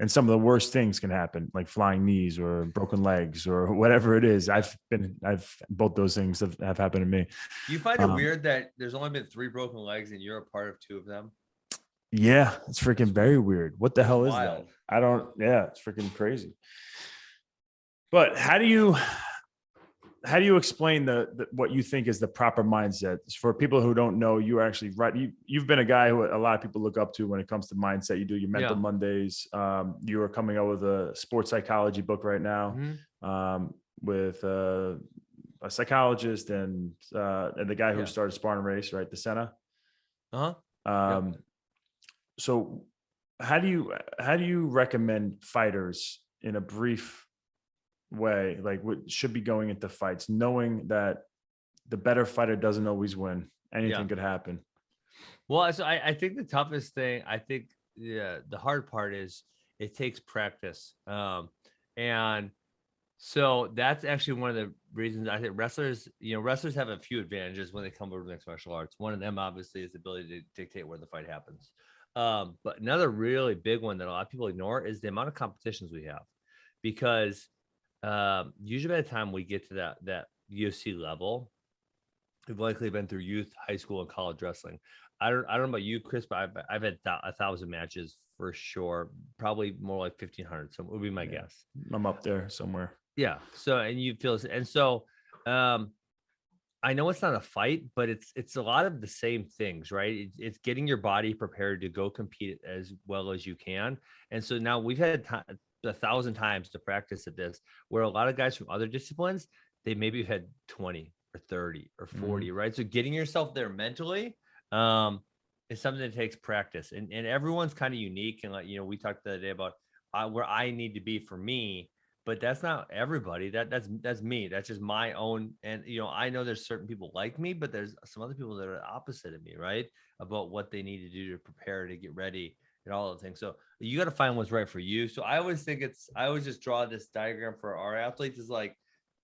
some of the worst things can happen, like flying knees or broken legs or whatever it is. I've both those things have happened to me. Do you find it weird that there's only been 3 broken legs and you're a part of 2 of them? Yeah, it's freaking very weird. What the hell is that? I don't. Yeah, it's freaking crazy. But how do you explain the what you think is the proper mindset for people who don't know? You are actually right. You've been a guy who a lot of people look up to when it comes to mindset. You do your mental Mondays. You are coming out with a sports psychology book right now, with a psychologist and the guy who started Spartan Race, right? The Senna. So how do you recommend fighters in a brief way, like what should be going into fights, knowing that the better fighter doesn't always win. Anything could happen. Well, so I think the toughest thing, the hard part is it takes practice. And so that's actually one of the reasons I think wrestlers have a few advantages when they come over to mixed martial arts. One of them obviously is the ability to dictate where the fight happens. But another really big one that a lot of people ignore is the amount of competitions we have, because usually by the time we get to that UFC level, we've likely been through youth, high school, and college wrestling. I don't know about you, Chris, but I've had 1,000 matches for sure, probably more like 1,500. So it would be my guess. I'm up there somewhere. Yeah. So, and you feel, and so, I know it's not a fight, but it's a lot of the same things, right? It's getting your body prepared to go compete as well as you can. And so now we've had 1,000 times to practice at this, where a lot of guys from other disciplines, they maybe had 20 or 30 or 40, right? So getting yourself there mentally, is something that takes practice, and everyone's kind of unique. And like, we talked the other day about where I need to be for me, but that's not everybody. That's me. That's just my own. And, I know there's certain people like me, but there's some other people that are opposite of me, right? About what they need to do to prepare, to get ready, and all of the things. So you got to find what's right for you. So I always just draw this diagram for our athletes is like,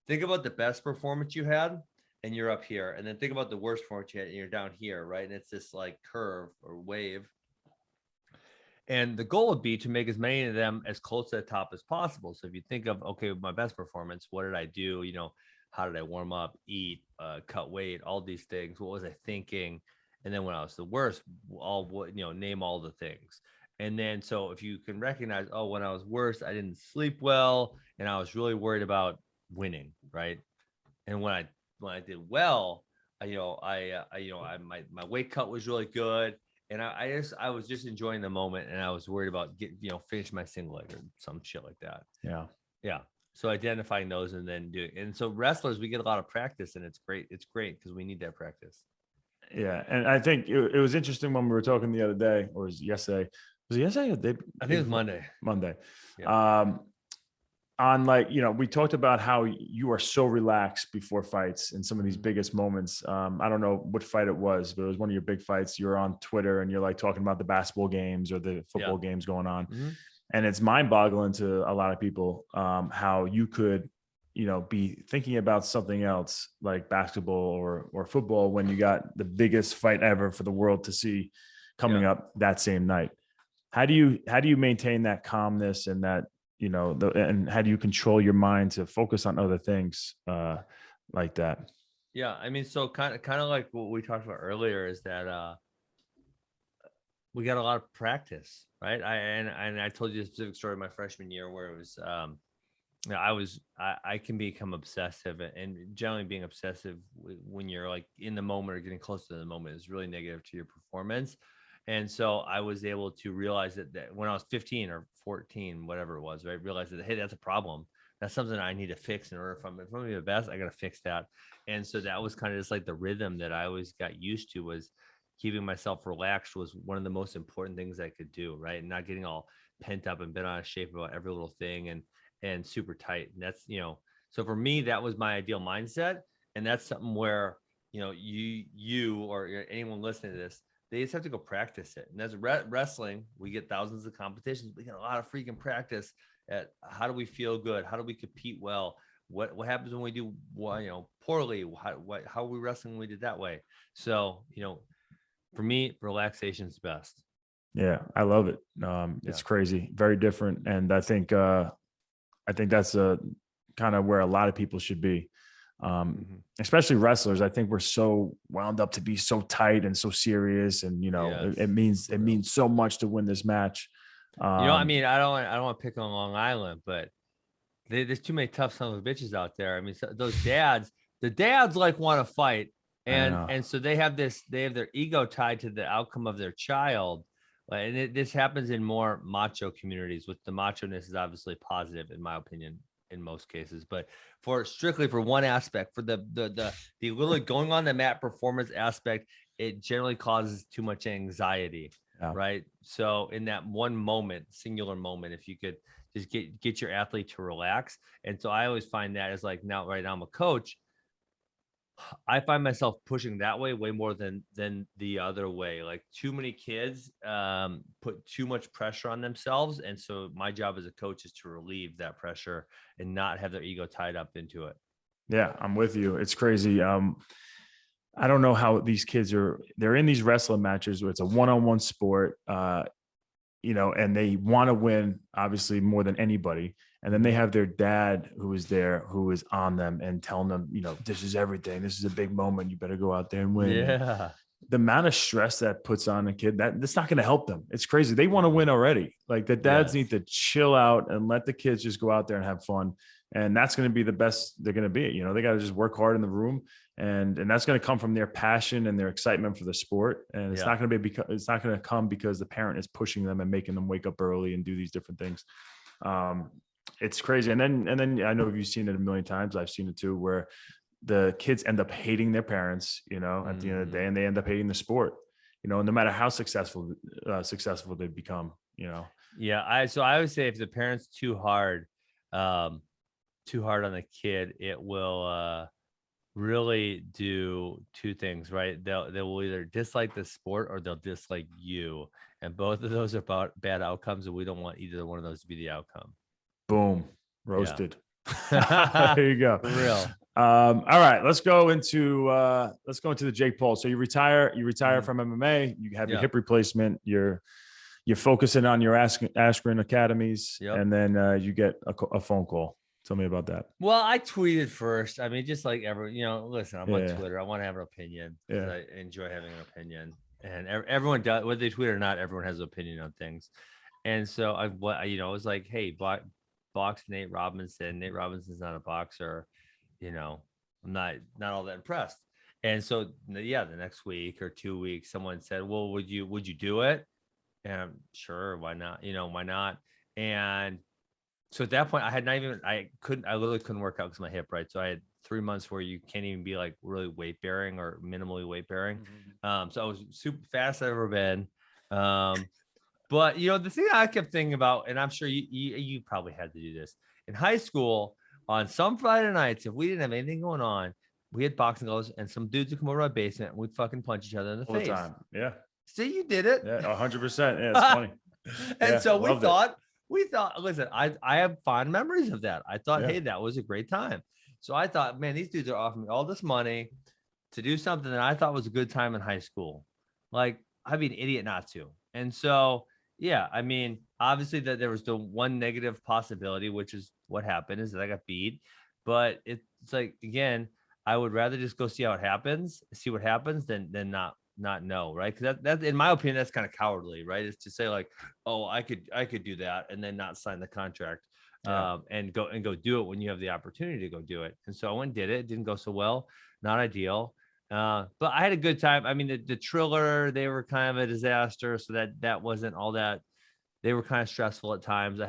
think about the best performance you had and you're up here. And then think about the worst performance you had and you're down here, right? And it's this like curve or wave. And the goal would be to make as many of them as close to the top as possible. So if you think of, okay, my best performance, what did I do? How did I warm up, eat, cut weight, all these things? What was I thinking? And then when I was the worst, name all the things. And then, so if you can recognize, when I was worse, I didn't sleep well, and I was really worried about winning, right? And when I did well, my weight cut was really good. And I was just enjoying the moment, and I was worried about finish my single leg or some shit like that. Yeah. Yeah. So identifying those and then doing, and so wrestlers, we get a lot of practice, and it's great. It's great because we need that practice. Yeah. And I think it was interesting when we were talking the other day, or was it yesterday? Was it yesterday? I think it was Monday. Yeah. On we talked about how you are so relaxed before fights in some of these biggest moments. I don't know what fight it was, but it was one of your big fights. You're on Twitter and you're like talking about the basketball games or the football games going on. Mm-hmm. And it's mind boggling to a lot of people how you could, be thinking about something else like basketball or football when you got the biggest fight ever for the world to see coming up that same night. How do you maintain that calmness and that, and how do you control your mind to focus on other things like that? Yeah. I mean, so kind of like what we talked about earlier is that we got a lot of practice, right? I told you a specific story my freshman year where it was, I can become obsessive, and generally being obsessive when you're like in the moment or getting close to the moment is really negative to your performance. And so I was able to realize that when I was 15 or 14, whatever it was, right, realized that, hey, that's a problem. That's something I need to fix in order if I'm going to be the best, I got to fix that. And so that was kind of just like the rhythm that I always got used to, was keeping myself relaxed was one of the most important things I could do, right? And not getting all pent up and bent out of shape about every little thing and super tight. And that's, so for me, that was my ideal mindset. And that's something where, you or anyone listening to this, they just have to go practice it. And as wrestling, we get thousands of competitions. We get a lot of freaking practice at how do we feel good? How do we compete well? What happens when we do poorly? How are we wrestling when we did that way? So, for me, relaxation is best. Yeah, I love it. It's crazy, very different. And I think that's kind of where a lot of people should be. Especially wrestlers. I think we're so wound up to be so tight and so serious, and it means so much to win this match. I mean, I don't want to pick on Long Island, but there's too many tough son of bitches out there. I mean, those dads, the dads like want to fight, and so they have their ego tied to the outcome of their child. And this happens in more macho communities, with the macho-ness is obviously positive in my opinion in most cases, but strictly for one aspect, for the literally going on the mat performance aspect, it generally causes too much anxiety, right? So in that one moment, singular moment, if you could just get your athlete to relax. And so I always find that as like, right now I'm a coach, I find myself pushing that way more than the other way. Like too many kids put too much pressure on themselves. And so my job as a coach is to relieve that pressure and not have their ego tied up into it. Yeah, I'm with you. It's crazy. I don't know how these kids they're in these wrestling matches where it's a one-on-one sport, and they want to win obviously more than anybody. And then they have their dad who is there, who is on them and telling them, this is everything. This is a big moment. You better go out there and win. Yeah. And the amount of stress that puts on a kid, that's not going to help them. It's crazy. They want to win already. Like the dads need to chill out and let the kids just go out there and have fun. And that's going to be the best they're going to be. They got to just work hard in the room, and that's going to come from their passion and their excitement for the sport. And it's not going to be it's not going to come because the parent is pushing them and making them wake up early and do these different things. It's crazy. And then I know you've seen it a million times. I've seen it too, where the kids end up hating their parents, at the end of the day, and they end up hating the sport, no matter how successful they become, Yeah. So I would say if the parent's too hard on the kid, it will really do two things, right? They will either dislike the sport or they'll dislike you. And both of those are bad outcomes. And we don't want either one of those to be the outcome. Boom. Roasted. Yeah. There you go. For real. All right, let's go into the Jake Paul. So you retire from MMA, you have your hip replacement, you're focusing on your Askren academies, and then you get a phone call. Tell me about that. Well, I tweeted first. I mean, just like listen, I'm on Twitter. I want to have an opinion. I enjoy having an opinion, and everyone does, whether they tweet or not, everyone has an opinion on things. And so I was like, hey, box Nate Robinson. Nate Robinson's not a boxer. I'm not all that impressed. And so, the next week or 2 weeks, someone said, well, would you do it? And I'm sure, why not? Why not? And so at that point, I literally couldn't work out because of my hip, right? So I had 3 months where you can't even be like really weight bearing or minimally weight bearing. So I was super fast I've ever been. But the thing I kept thinking about, and I'm sure you probably had to do this in high school, on some Friday nights, if we didn't have anything going on, we had boxing gloves and some dudes would come over our basement and we'd fucking punch each other in the face. All the time. Yeah. See, you did it. Yeah, 100%. Yeah, it's funny. And so we thought, listen, I have fond memories of that. I thought, hey, that was a great time. So I thought, man, these dudes are offering me all this money to do something that I thought was a good time in high school. Like, I'd be an idiot not to. And so, I mean, obviously that there was the one negative possibility, which is what happened, is that I got beat. But it's like, again, I would rather just go see what happens than not know, right? Because that in my opinion, that's kind of cowardly, right? Is to say like, oh, I could do that and then not sign the contract and go do it when you have the opportunity to go do it. And so I went and did it. It didn't go so well, not ideal. But I had a good time. I mean, the Triller, they were kind of a disaster. So that wasn't all that. They were kind of stressful at times. I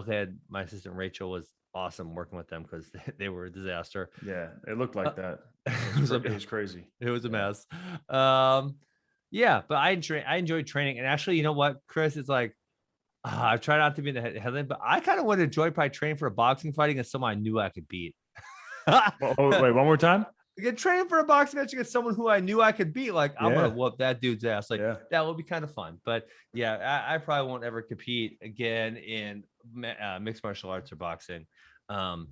had my assistant Rachel was awesome working with them because they were a disaster. Yeah, it looked like that. It was crazy. It was a mess. But I enjoyed training. And actually, you know what, Chris, it's like, I try not to be in the headline, but I kind of would enjoy probably training for a boxing fight against someone I knew I could beat. Wait, one more time. Get trained for a boxing match against someone who I knew I could beat. Like, I'm gonna whoop that dude's ass. Like, that would be kind of fun. But I probably won't ever compete again in mixed martial arts or boxing. It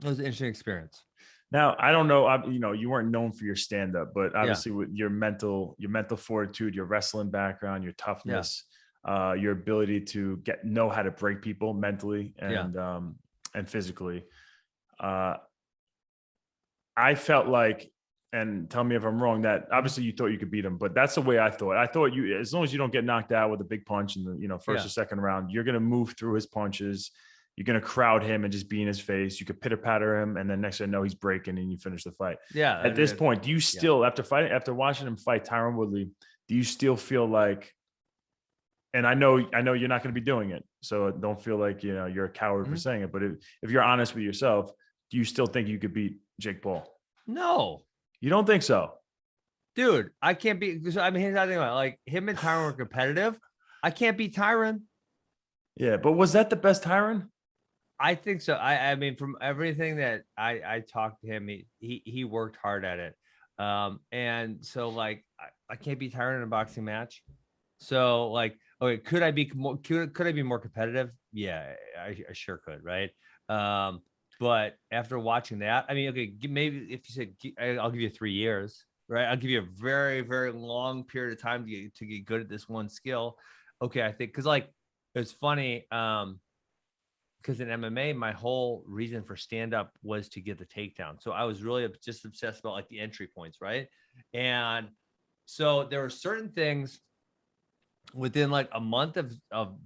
was an interesting experience. Now, I don't know, you weren't known for your stand-up, but obviously with your mental fortitude, your wrestling background, your toughness, your ability to know how to break people mentally and physically. I felt like, and tell me if I'm wrong, that obviously you thought you could beat him, but that's the way I thought. I thought as long as you don't get knocked out with a big punch in the first or second round, you're going to move through his punches. You're going to crowd him and just be in his face. You could pitter patter him. And then next thing you know, he's breaking and you finish the fight. Yeah. At this point, do you still, after watching him fight Tyron Woodley, do you still feel like, and I know you're not going to be doing it, so don't feel like, you're a coward for saying it, but if you're honest with yourself, do you still think you could beat Jake Paul? No. You don't think so? Dude, I can't beat. I mean, here's the thing about it. Like, him and Tyron were competitive. I can't beat Tyron. Yeah, but was that the best Tyron? I think so. I mean, from everything that I talked to him, he worked hard at it. And so like I can't be tired in a boxing match. So like, okay, could I be more could I be more competitive? Yeah, I sure could, right? But after watching that, I mean, okay, maybe if you said I'll give you 3 years, right? I'll give you a very, very long period of time to get good at this one skill. Okay, I think because like it's funny. Because in MMA, my whole reason for stand up was to get the takedown. So I was really just obsessed about like the entry points, right? And so there were certain things within like a month of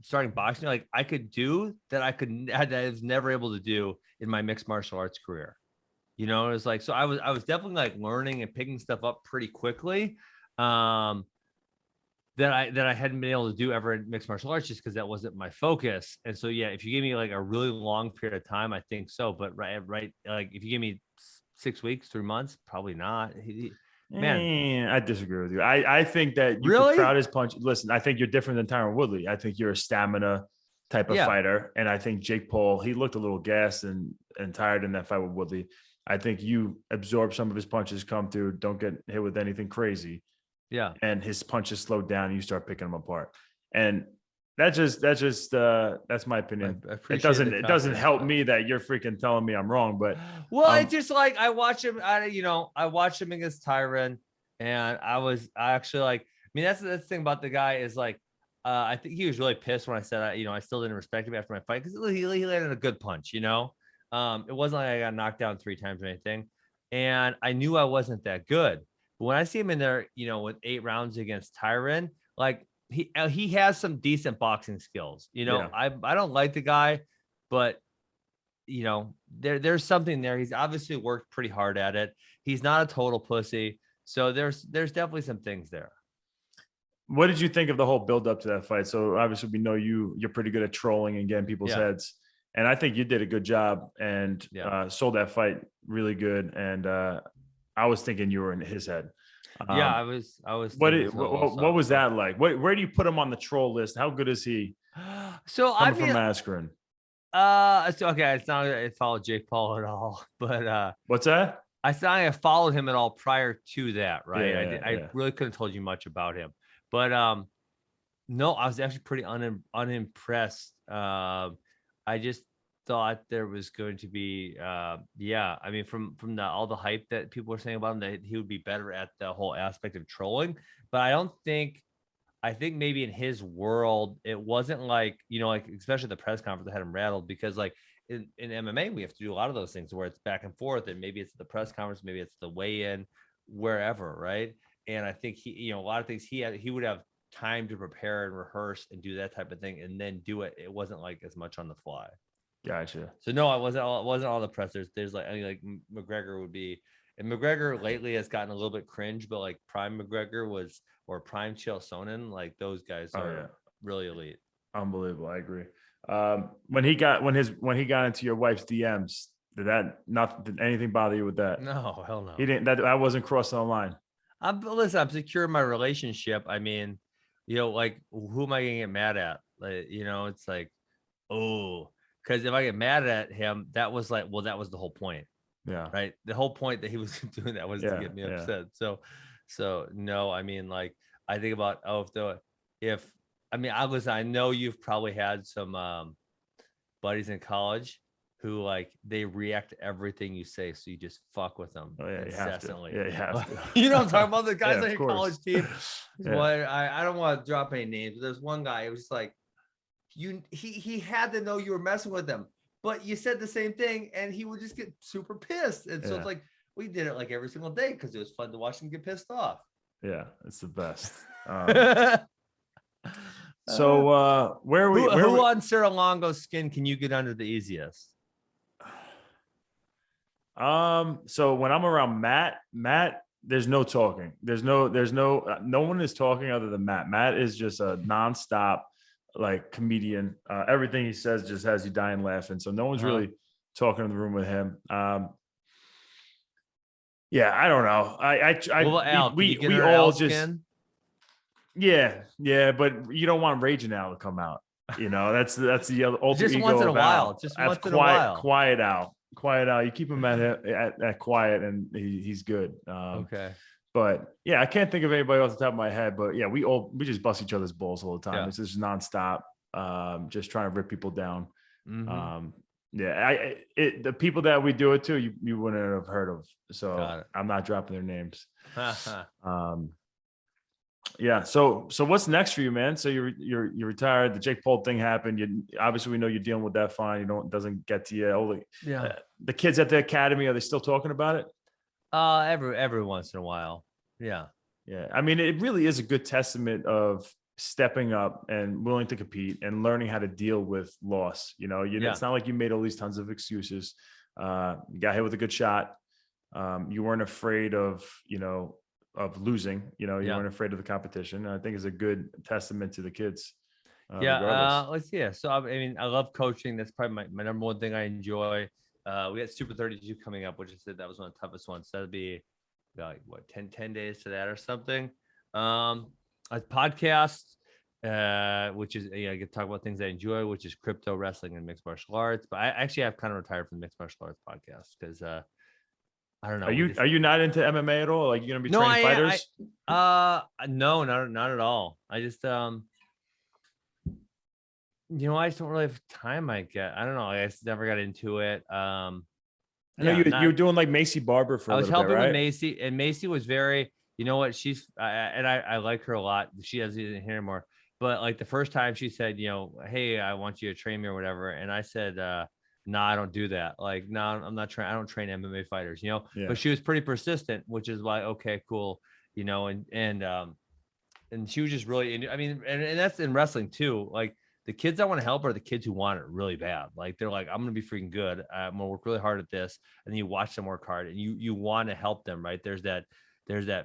starting boxing, like I could do that that I was never able to do in my mixed martial arts career. You know, it was like, so I was definitely like learning and picking stuff up pretty quickly. That I hadn't been able to do ever in mixed martial arts just because that wasn't my focus. And so yeah, if you give me like a really long period of time, I think so. But right, like if you give me 6 weeks, 3 months, probably not. Man, I disagree with you. I think that you could really? crowd his punch. Listen, I think you're different than Tyron Woodley. I think you're a stamina type of Yeah. fighter, and I think Jake Paul, he looked a little gassed and tired in that fight with Woodley. I think you absorb some of his punches, come through, don't get hit with anything crazy. Yeah. And his punches slow down and you start picking them apart. And that's my opinion. It doesn't help me that you're freaking telling me I'm wrong, but well, it's just like I watch him, I watched him against Tyron, and I actually like, I mean, that's the thing about the guy is like, I think he was really pissed when I said, I still didn't respect him after my fight because he landed a good punch, It wasn't like I got knocked down 3 times or anything. And I knew I wasn't that good. But when I see him in there, with 8 rounds against Tyron, like he has some decent boxing skills. Yeah. I don't like the guy, but there's something there. He's obviously worked pretty hard at it. He's not a total pussy. So there's definitely some things there. What did you think of the whole build up to that fight? So obviously we know you're pretty good at trolling and getting people's heads. And I think you did a good job and sold that fight really good. And I was thinking you were in his head. I was. What was that like? Where do you put him on the troll list? How good is he? So coming from Askren. Okay. It's not I followed Jake Paul at all, but what's that? I thought I followed him at all prior to that, right? Yeah, I really couldn't have told you much about him, but no, I was actually pretty unimpressed. I just thought there was going to be I mean from all the hype that people were saying about him, that he would be better at the whole aspect of trolling, but I think maybe in his world it wasn't like, like especially the press conference that had him rattled, because like in MMA we have to do a lot of those things where it's back and forth, and maybe it's the press conference, maybe it's the weigh-in, wherever, right? And I think he, a lot of things he would have time to prepare and rehearse and do that type of thing and then do it. It wasn't like as much on the fly. Gotcha. So no, it wasn't all the press. There's like, I mean, like McGregor would be, and McGregor lately has gotten a little bit cringe, but like prime McGregor or prime Chael Sonnen, like those guys are really elite. Unbelievable. I agree. When he got into your wife's DMs, did anything bother you with that? No, hell no. He didn't. That wasn't crossing the line. I'm secure in my relationship. I mean, like who am I gonna get mad at? Like, it's like, oh. Because if I get mad at him, that was like, well, that was the whole point. Yeah. Right. The whole point that he was doing that was to get me upset. So no, I mean, like, I think about, I know you've probably had some buddies in college who like they react to everything you say, so you just fuck with them incessantly. You have to. You know what I'm talking about? The guys on your course. college team. Well, I don't want to drop any names, but there's one guy who was like, he had to know you were messing with him, but you said the same thing and he would just get super pissed. And so it's like, we did it like every single day because it was fun to watch him get pissed off. Yeah, it's the best. So who on Sarah Longo's skin can you get under the easiest? So when I'm around Matt, there's no talking. No one is talking other than Matt. Matt is just a nonstop like comedian. Everything he says just has you dying laughing. So no one's really talking in the room with him. Yeah, I don't know. We all just skin? Yeah, but you don't want Raging Al to come out. That's the other alter Just ego once in a of while. Al. Just That's once in a while. Quiet Al. Quiet Al. You keep him at quiet, and he's good. Okay. But yeah, I can't think of anybody off the top of my head. But yeah, we just bust each other's balls all the time. Yeah. It's just nonstop, just trying to rip people down. Mm-hmm. Yeah, the people that we do it to, you wouldn't have heard of. So I'm not dropping their names. Yeah. So what's next for you, man? So you're retired. The Jake Paul thing happened. Obviously we know you're dealing with that fine. It doesn't get to you. The kids at the academy, are they still talking about it? Every once in a while. Yeah. Yeah. I mean, it really is a good testament of stepping up and willing to compete and learning how to deal with loss. It's not like you made all these tons of excuses. You got hit with a good shot. You weren't afraid of losing. You weren't afraid of the competition. And I think it's a good testament to the kids. Let's see. So I mean, I love coaching. That's probably my number one thing I enjoy. We had Super 32 coming up, which I said that was one of the toughest ones. So that'd be like 10 days to that or something. A podcast, which is I get to talk about things I enjoy, which is crypto, wrestling, and mixed martial arts. But I actually have kind of retired from the mixed martial arts podcast because I don't know. Are you not into MMA at all? Like you're gonna be training fighters? No, not at all. I just I just don't really have time. I don't know. I just never got into it. I know you were doing like Macy Barber for a little bit, right? I was helping with Macy, and Macy was very, she's, I like her a lot. She doesn't even hear anymore. But like the first time she said, hey, I want you to train me or whatever. And I said, no, I don't do that. Like, no, I'm not trying. I don't train MMA fighters, but she was pretty persistent, which is why, okay, cool. And she was just really, and that's in wrestling too. Like the kids that want to help are the kids who want it really bad. Like they're like, I'm going to be freaking good. I'm going to work really hard at this. And then you watch them work hard and you want to help them, right? There's that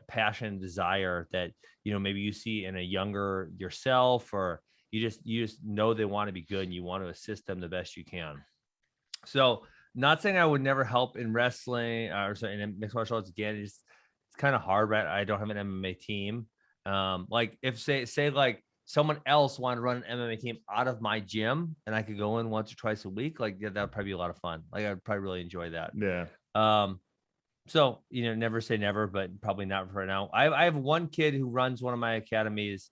passion, desire that, maybe you see in a younger yourself, or you just know they want to be good and you want to assist them the best you can. So not saying I would never help in wrestling or sorry, in mixed martial arts again. It's kind of hard, right? I don't have an MMA team. Like if say like someone else wanted to run an MMA team out of my gym and I could go in once or twice a week, like that would probably be a lot of fun. Like I'd probably really enjoy that. Yeah. So, never say never, but probably not for now. I have one kid who runs one of my academies.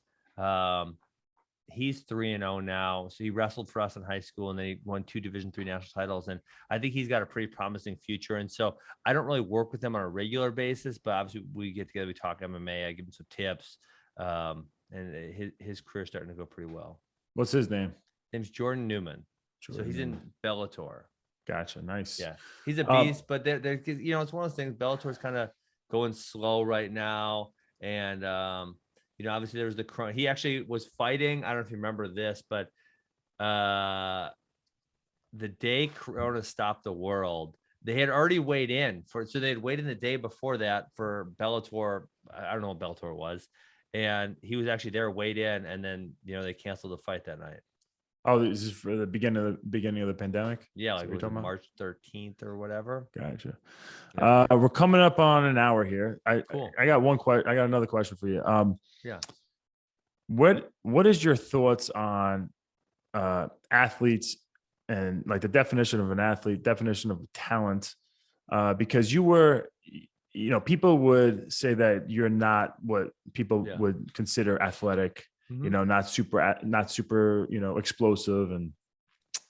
He's 3-0 now. So he wrestled for us in high school and then he won 2 Division III national titles. And I think he's got a pretty promising future. And so I don't really work with him on a regular basis, but obviously we get together, we talk MMA, I give him some tips. And his career's starting to go pretty well. What's his name? His name's Jordan Newman. So he's in Bellator. Gotcha. Nice. Yeah. He's a beast, but they're it's one of those things. Bellator's kind of going slow right now. And, obviously there was he actually was fighting. I don't know if you remember this, but the day Corona stopped the world, they had already weighed in so they had waited the day before that for Bellator. I don't know what Bellator was. And he was actually there, weighed in, and then, they canceled the fight that night. Oh, this is for the beginning of the pandemic? Yeah, like March 13th or whatever. Gotcha. Yeah. We're coming up on an hour here. Cool. I got another question for you. Yeah. What is your thoughts on athletes and like the definition of an athlete, definition of talent? Because you were, people would say that you're not what people would consider athletic. Mm-hmm. Not super, explosive, and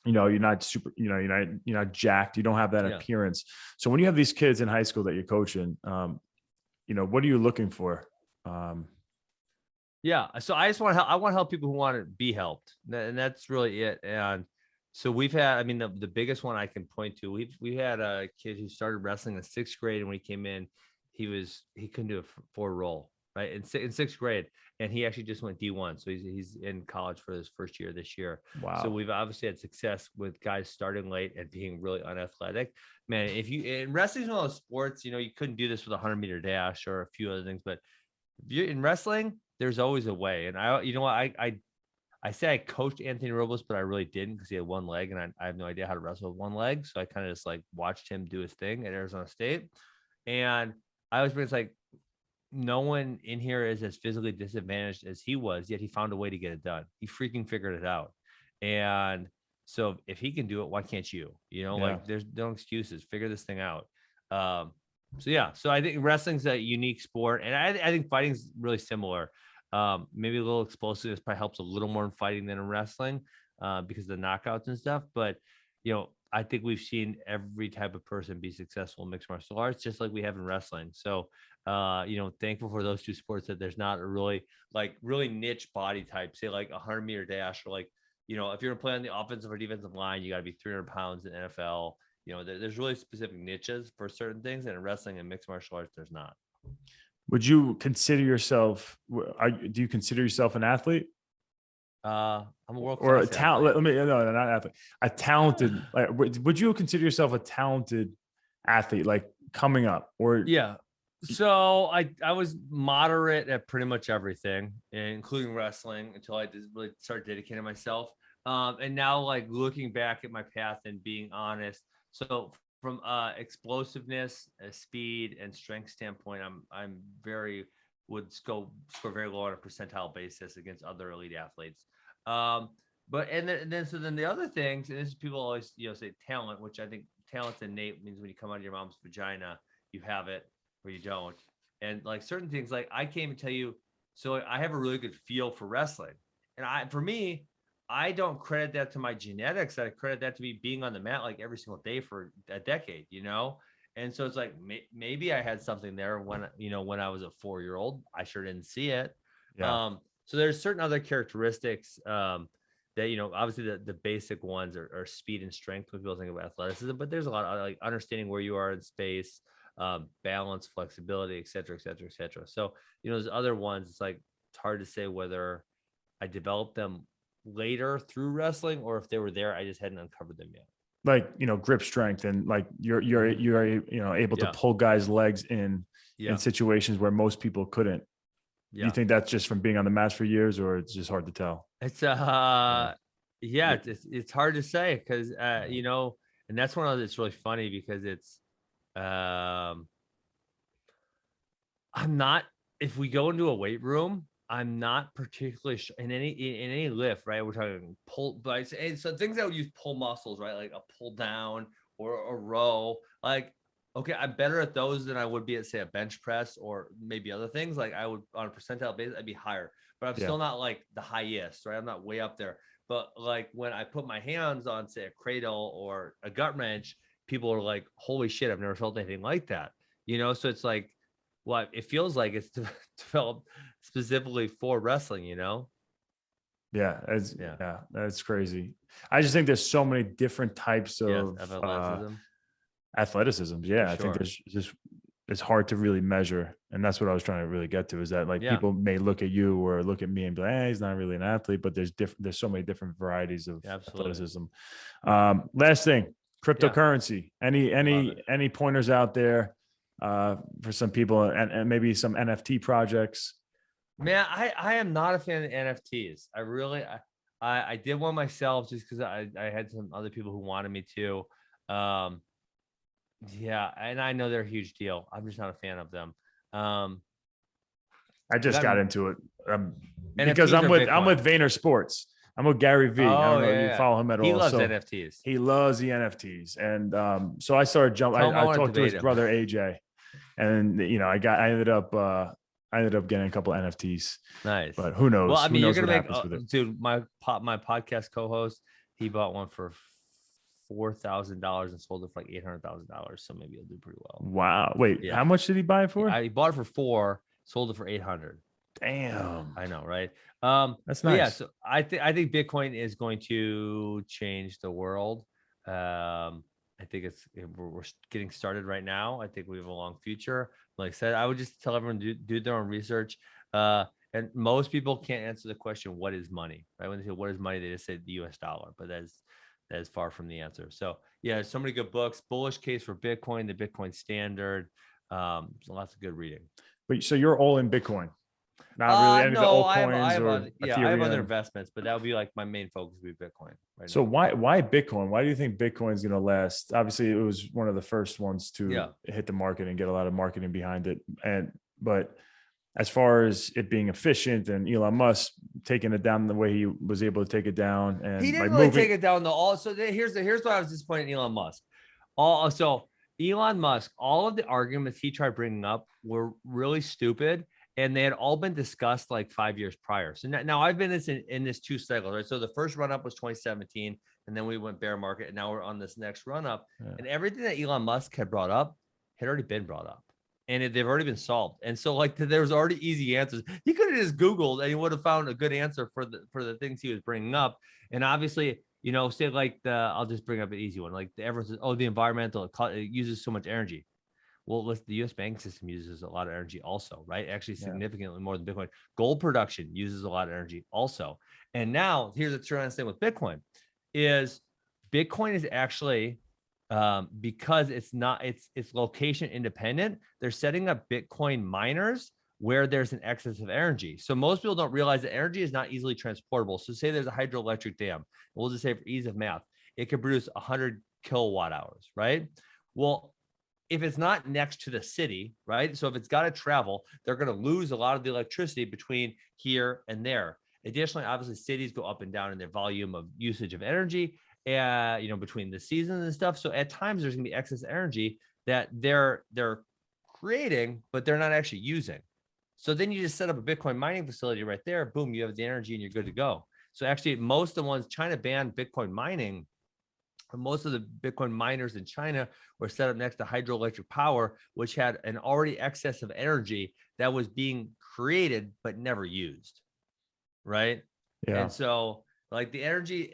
you're not super, you're not jacked. You don't have that appearance. So when you have these kids in high school that you're coaching, what are you looking for? Yeah. So I just want to help. I want to help people who want to be helped, and that's really it. And so we've had, the biggest one I can point to, we had a kid who started wrestling in 6th grade, and when he came in, he couldn't do a 4 roll, right? In 6th grade. And he actually just went D1. So he's in college for his first year this year. Wow. So we've obviously had success with guys starting late and being really unathletic. Man, in wrestling is one of those sports, you couldn't do this with a 100-meter dash or a few other things, but if you're in wrestling, there's always a way. And I say I coached Anthony Robles, but I really didn't because he had one leg and I have no idea how to wrestle with one leg. So I kind of just like watched him do his thing at Arizona State. And I was like, no one in here is as physically disadvantaged as he was, yet he found a way to get it done. He freaking figured it out. And so if he can do it, why can't you? You know, Yeah. like there's no excuses. Figure this thing out. So yeah, so I think wrestling's a unique sport, and I think fighting's really similar. Maybe a little explosiveness probably helps a little more in fighting than in wrestling, because of the knockouts and stuff. But I think we've seen every type of person be successful in mixed martial arts, just like we have in wrestling. So, thankful for those two sports that there's not a really niche body type, say like a 100-meter dash, or like, if you're gonna play on the offensive or defensive line, you got to be 300 pounds in NFL. There's really specific niches for certain things, and in wrestling and mixed martial arts, there's not. Would you consider yourself? Do you consider yourself an athlete? I'm a world or a class talent. athlete. No, not athlete. A talented. Like, would you consider yourself a talented athlete, like coming up? Or Yeah. So I was moderate at pretty much everything, including wrestling, until I just really started dedicating myself. And now, like, looking back at my path and being honest, so from explosiveness, speed, and strength standpoint, I'm would score very low on a percentile basis against other elite athletes. But then the other things, and this is people always say talent, which I think talent's innate, means when you come out of your mom's vagina, you have it or you don't. And like certain things, like I can't even tell you. So I have a really good feel for wrestling, and for me, I don't credit that to my genetics. I credit that to me being on the mat like every single day for a decade, And so it's like maybe I had something there when I was a 4-year-old. I sure didn't see it. Yeah. So there's certain other characteristics that obviously the basic ones are speed and strength when people think about athleticism, but there's a lot of like understanding where you are in space, balance, flexibility, et cetera, et cetera, et cetera. So there's other ones. It's like it's hard to say whether I developed them later through wrestling or if they were there, I just hadn't uncovered them yet. Like grip strength, and like you're able to pull guys' legs in situations where most people couldn't. Do you think that's just from being on the mats for years, or it's just hard to tell? It's it's hard to say, because and that's one of it's really funny because it's I'm not, if we go into a weight room, I'm not particularly in any lift, right? We're talking pull, but so things that would use pull muscles, right? Like a pull down or a row. Like, okay, I'm better at those than I would be at, say, a bench press or maybe other things. Like I would, on a percentile basis, I'd be higher, but I'm still not like the highest, right? I'm not way up there. But like when I put my hands on, say, a cradle or a gut wrench, people are like, holy shit, I've never felt anything like that. So it's like, well, it feels like it's developed specifically for wrestling, Yeah, that's crazy. I just think there's so many different types of athleticisms. Yeah, I think there's just, it's hard to really measure, and that's what I was trying to really get to, is that like people may look at you or look at me and be like, he's not really an athlete, but there's so many different varieties of athleticism. Last thing, cryptocurrency. Any pointers out there for some people, and maybe some NFT projects? Man, I am not a fan of NFTs. I did one myself just because I had some other people who wanted me to. And I know they're a huge deal. I'm just not a fan of them. I just got into it because I'm with Vayner Sports. I'm with Gary V. I don't know if you follow him at all. He loves NFTs. He loves the NFTs, and so I started jumping. I talked to his brother AJ, and I ended up getting a couple of NFTs. Nice, but who knows? Well, I mean, you're gonna make dude. My podcast co-host, he bought one for $4,000 and sold it for like $800,000. So maybe he'll do pretty well. Wow. Wait, how much did he buy it for? He bought it for $4,000, sold it for $800,000. Damn. I know, right? That's nice. Yeah. So I think Bitcoin is going to change the world. I think we're getting started right now. I think we have a long future. Like I said, I would just tell everyone to do their own research. And most people can't answer the question, what is money? Right? When they say what is money, they just say the US dollar, but that is far from the answer. So yeah, there's so many good books. Bullish Case for Bitcoin, the Bitcoin Standard. Lots of good reading. But so you're all in Bitcoin? Not really any of the altcoins? I have other investments, but that would be like my main focus would be Bitcoin. So why Bitcoin? Why do you think Bitcoin's going to last? Obviously, it was one of the first ones to hit the market and get a lot of marketing behind it. But as far as it being efficient and Elon Musk taking it down the way he was able to take it down, and He didn't like really moving. take it down though. So here's why I was disappointed in Elon Musk. So Elon Musk, all of the arguments he tried bringing up were really stupid, and they had all been discussed like 5 years prior. So now I've been in this 2 cycles, right? So the first run up was 2017, and then we went bear market, and now we're on this next run up. Yeah. And everything that Elon Musk had brought up had already been brought up, and they've already been solved. And so like there was already easy answers. He could have just Googled, and he would have found a good answer for the things he was bringing up. And obviously, say like I'll just bring up an easy one. Like everyone says, oh, the environmental, it uses so much energy. Well, the U.S. banking system uses a lot of energy also, right? Actually, significantly more than Bitcoin. Gold production uses a lot of energy also. And now here's the tremendous thing with Bitcoin is Bitcoin is actually, because it's location independent, they're setting up Bitcoin miners where there's an excess of energy. So most people don't realize that energy is not easily transportable. So say there's a hydroelectric dam. We'll just say for ease of math, it could produce 100 kilowatt hours, right? Well, if it's not next to the city, right? So if it's got to travel, they're going to lose a lot of the electricity between here and there. Additionally, obviously, cities go up and down in their volume of usage of energy, between the seasons and stuff. So at times there's going to be excess energy that they're creating, but they're not actually using. So then you just set up a Bitcoin mining facility right there. Boom, you have the energy and you're good to go. So actually, most of the ones China banned Bitcoin mining. Most of the Bitcoin miners in China were set up next to hydroelectric power, which had an already excess of energy that was being created but never used, right? Yeah. And so, like the energy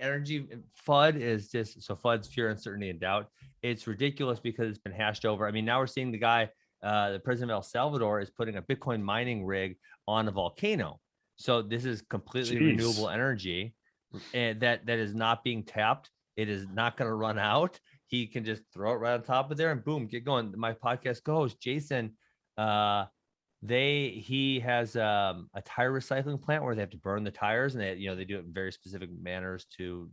FUD is just FUD's fear, uncertainty, and doubt. It's ridiculous because it's been hashed over. I mean, now we're seeing the guy, the president of El Salvador, is putting a Bitcoin mining rig on a volcano. So this is completely renewable energy, and that is not being tapped. It is not going to run out. He can just throw it right on top of there and boom, get going. My podcast co-host, Jason, he has a tire recycling plant where they have to burn the tires, and they do it in very specific manners to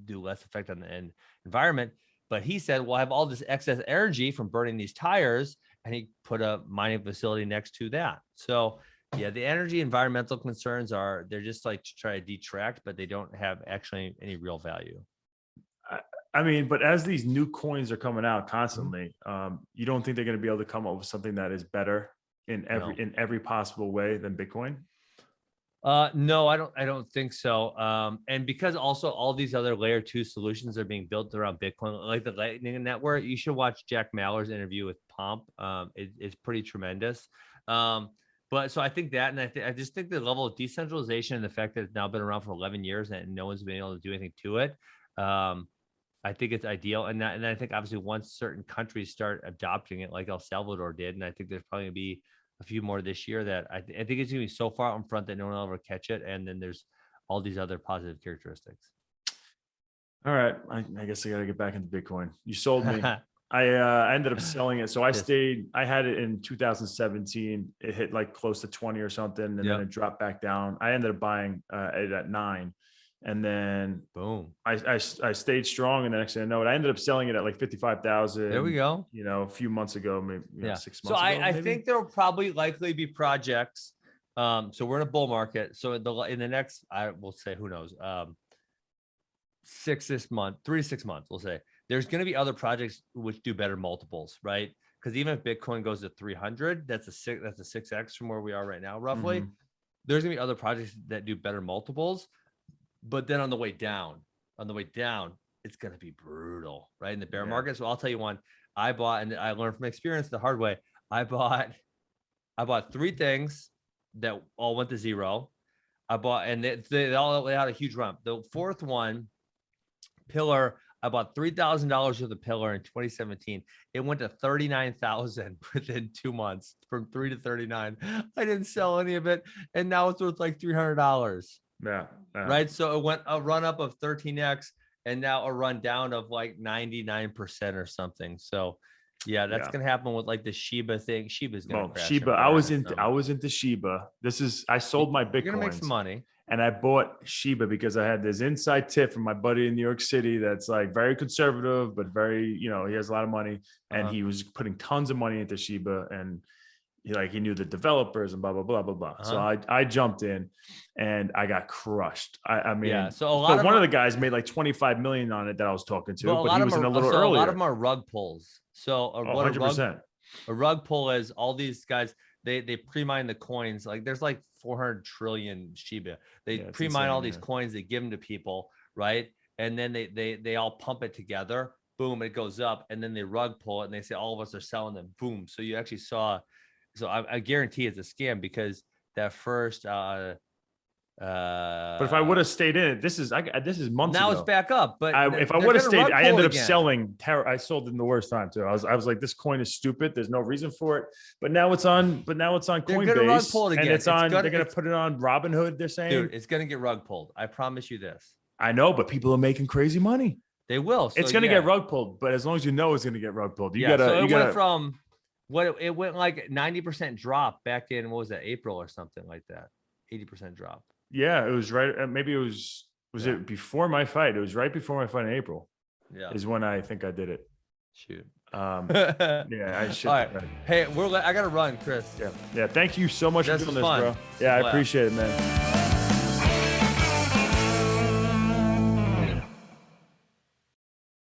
do less effect on the environment. But he said, well, I have all this excess energy from burning these tires, and he put a mining facility next to that. So yeah, the energy environmental concerns they're just like to try to detract, but they don't have actually any real value. I mean, but as these new coins are coming out constantly, you don't think they're going to be able to come up with something that is better in every possible way than Bitcoin? No, I don't think so. And because also all these other layer 2 solutions are being built around Bitcoin, like the Lightning Network, you should watch Jack Maller's interview with Pomp. It's pretty tremendous. But so I think that, and I just think the level of decentralization and the fact that it's now been around for 11 years and no one's been able to do anything to it. I think it's ideal. And I think obviously once certain countries start adopting it, like El Salvador did, and I think there's probably gonna be a few more this year, that I think it's gonna be so far out in front that no one will ever catch it. And then there's all these other positive characteristics. All right. I guess I got to get back into Bitcoin. You sold me. I ended up selling it. So I had it in 2017. It hit like close to 20 or something. And then it dropped back down. I ended up buying it at 9. And then boom, I stayed strong. And the next thing I know it, I ended up selling it at like 55,000. There we go. A few months ago, maybe 6 months ago. So I think there will probably likely be projects. So we're in a bull market. So in the next, I will say, who knows, 3 to 6 months, we'll say, there's going to be other projects which do better multiples, right? Because even if Bitcoin goes to 300, that's a 6x from where we are right now, roughly. Mm-hmm. There's going to be other projects that do better multiples. But then on the way down, it's going to be brutal, right? In the bear market. So I'll tell you one, I bought, and I learned from experience the hard way. I bought 3 things that all went to zero. I bought, and they all had a huge run. The 4th one, Pillar, I bought $3,000 worth of Pillar in 2017. It went to 39,000 within 2 months, from 3 to 39. I didn't sell any of it, and now it's worth like $300. Yeah. Right. So it went a run up of 13x, and now a run down of like 99% or something. So yeah, that's gonna happen with like the Shiba thing. Shiba's gonna crash. Shiba. I was into Shiba. I sold my Bitcoins. You're gonna make some money. And I bought Shiba because I had this inside tip from my buddy in New York City that's like very conservative, but very, he has a lot of money, and he was putting tons of money into Shiba. And he knew the developers and blah, blah, blah, blah, blah. So I jumped in and I got crushed. I mean, yeah. So one of the guys made like 25 million on it that I was talking to, but he was in a little earlier. A lot of them are rug pulls. So 100%. A rug pull is all these guys, they pre-mine the coins. Like there's like 400 trillion Shiba. They pre-mine all these coins, they give them to people, right? And then they all pump it together. Boom, it goes up, and then they rug pull it, and they say all of us are selling them. Boom. So you actually saw. So I guarantee it's a scam because that first. But if I would have stayed in it, this is months now ago. It's back up. But if I would have stayed, I ended up selling. I sold it in the worst time too. I was like, this coin is stupid. There's no reason for it. But now it's on. Coinbase, and it's on. They're gonna put it on Robinhood. They're saying, dude, it's gonna get rug pulled. I promise you this. I know, but people are making crazy money. They will. So, it's going to get rug pulled, but as long as you know it's going to get rug pulled, you gotta. Went from it went like 90% drop back in, what was that, April or something like that, 80% drop. Yeah, it was right. Maybe it was it before my fight? It was right before my fight in April. Yeah, is when I think I did it. Shoot. Yeah, I should. All right. Hey, I gotta run, Chris. Yeah. Thank you so much for doing this, bro. Yeah, I appreciate it, man.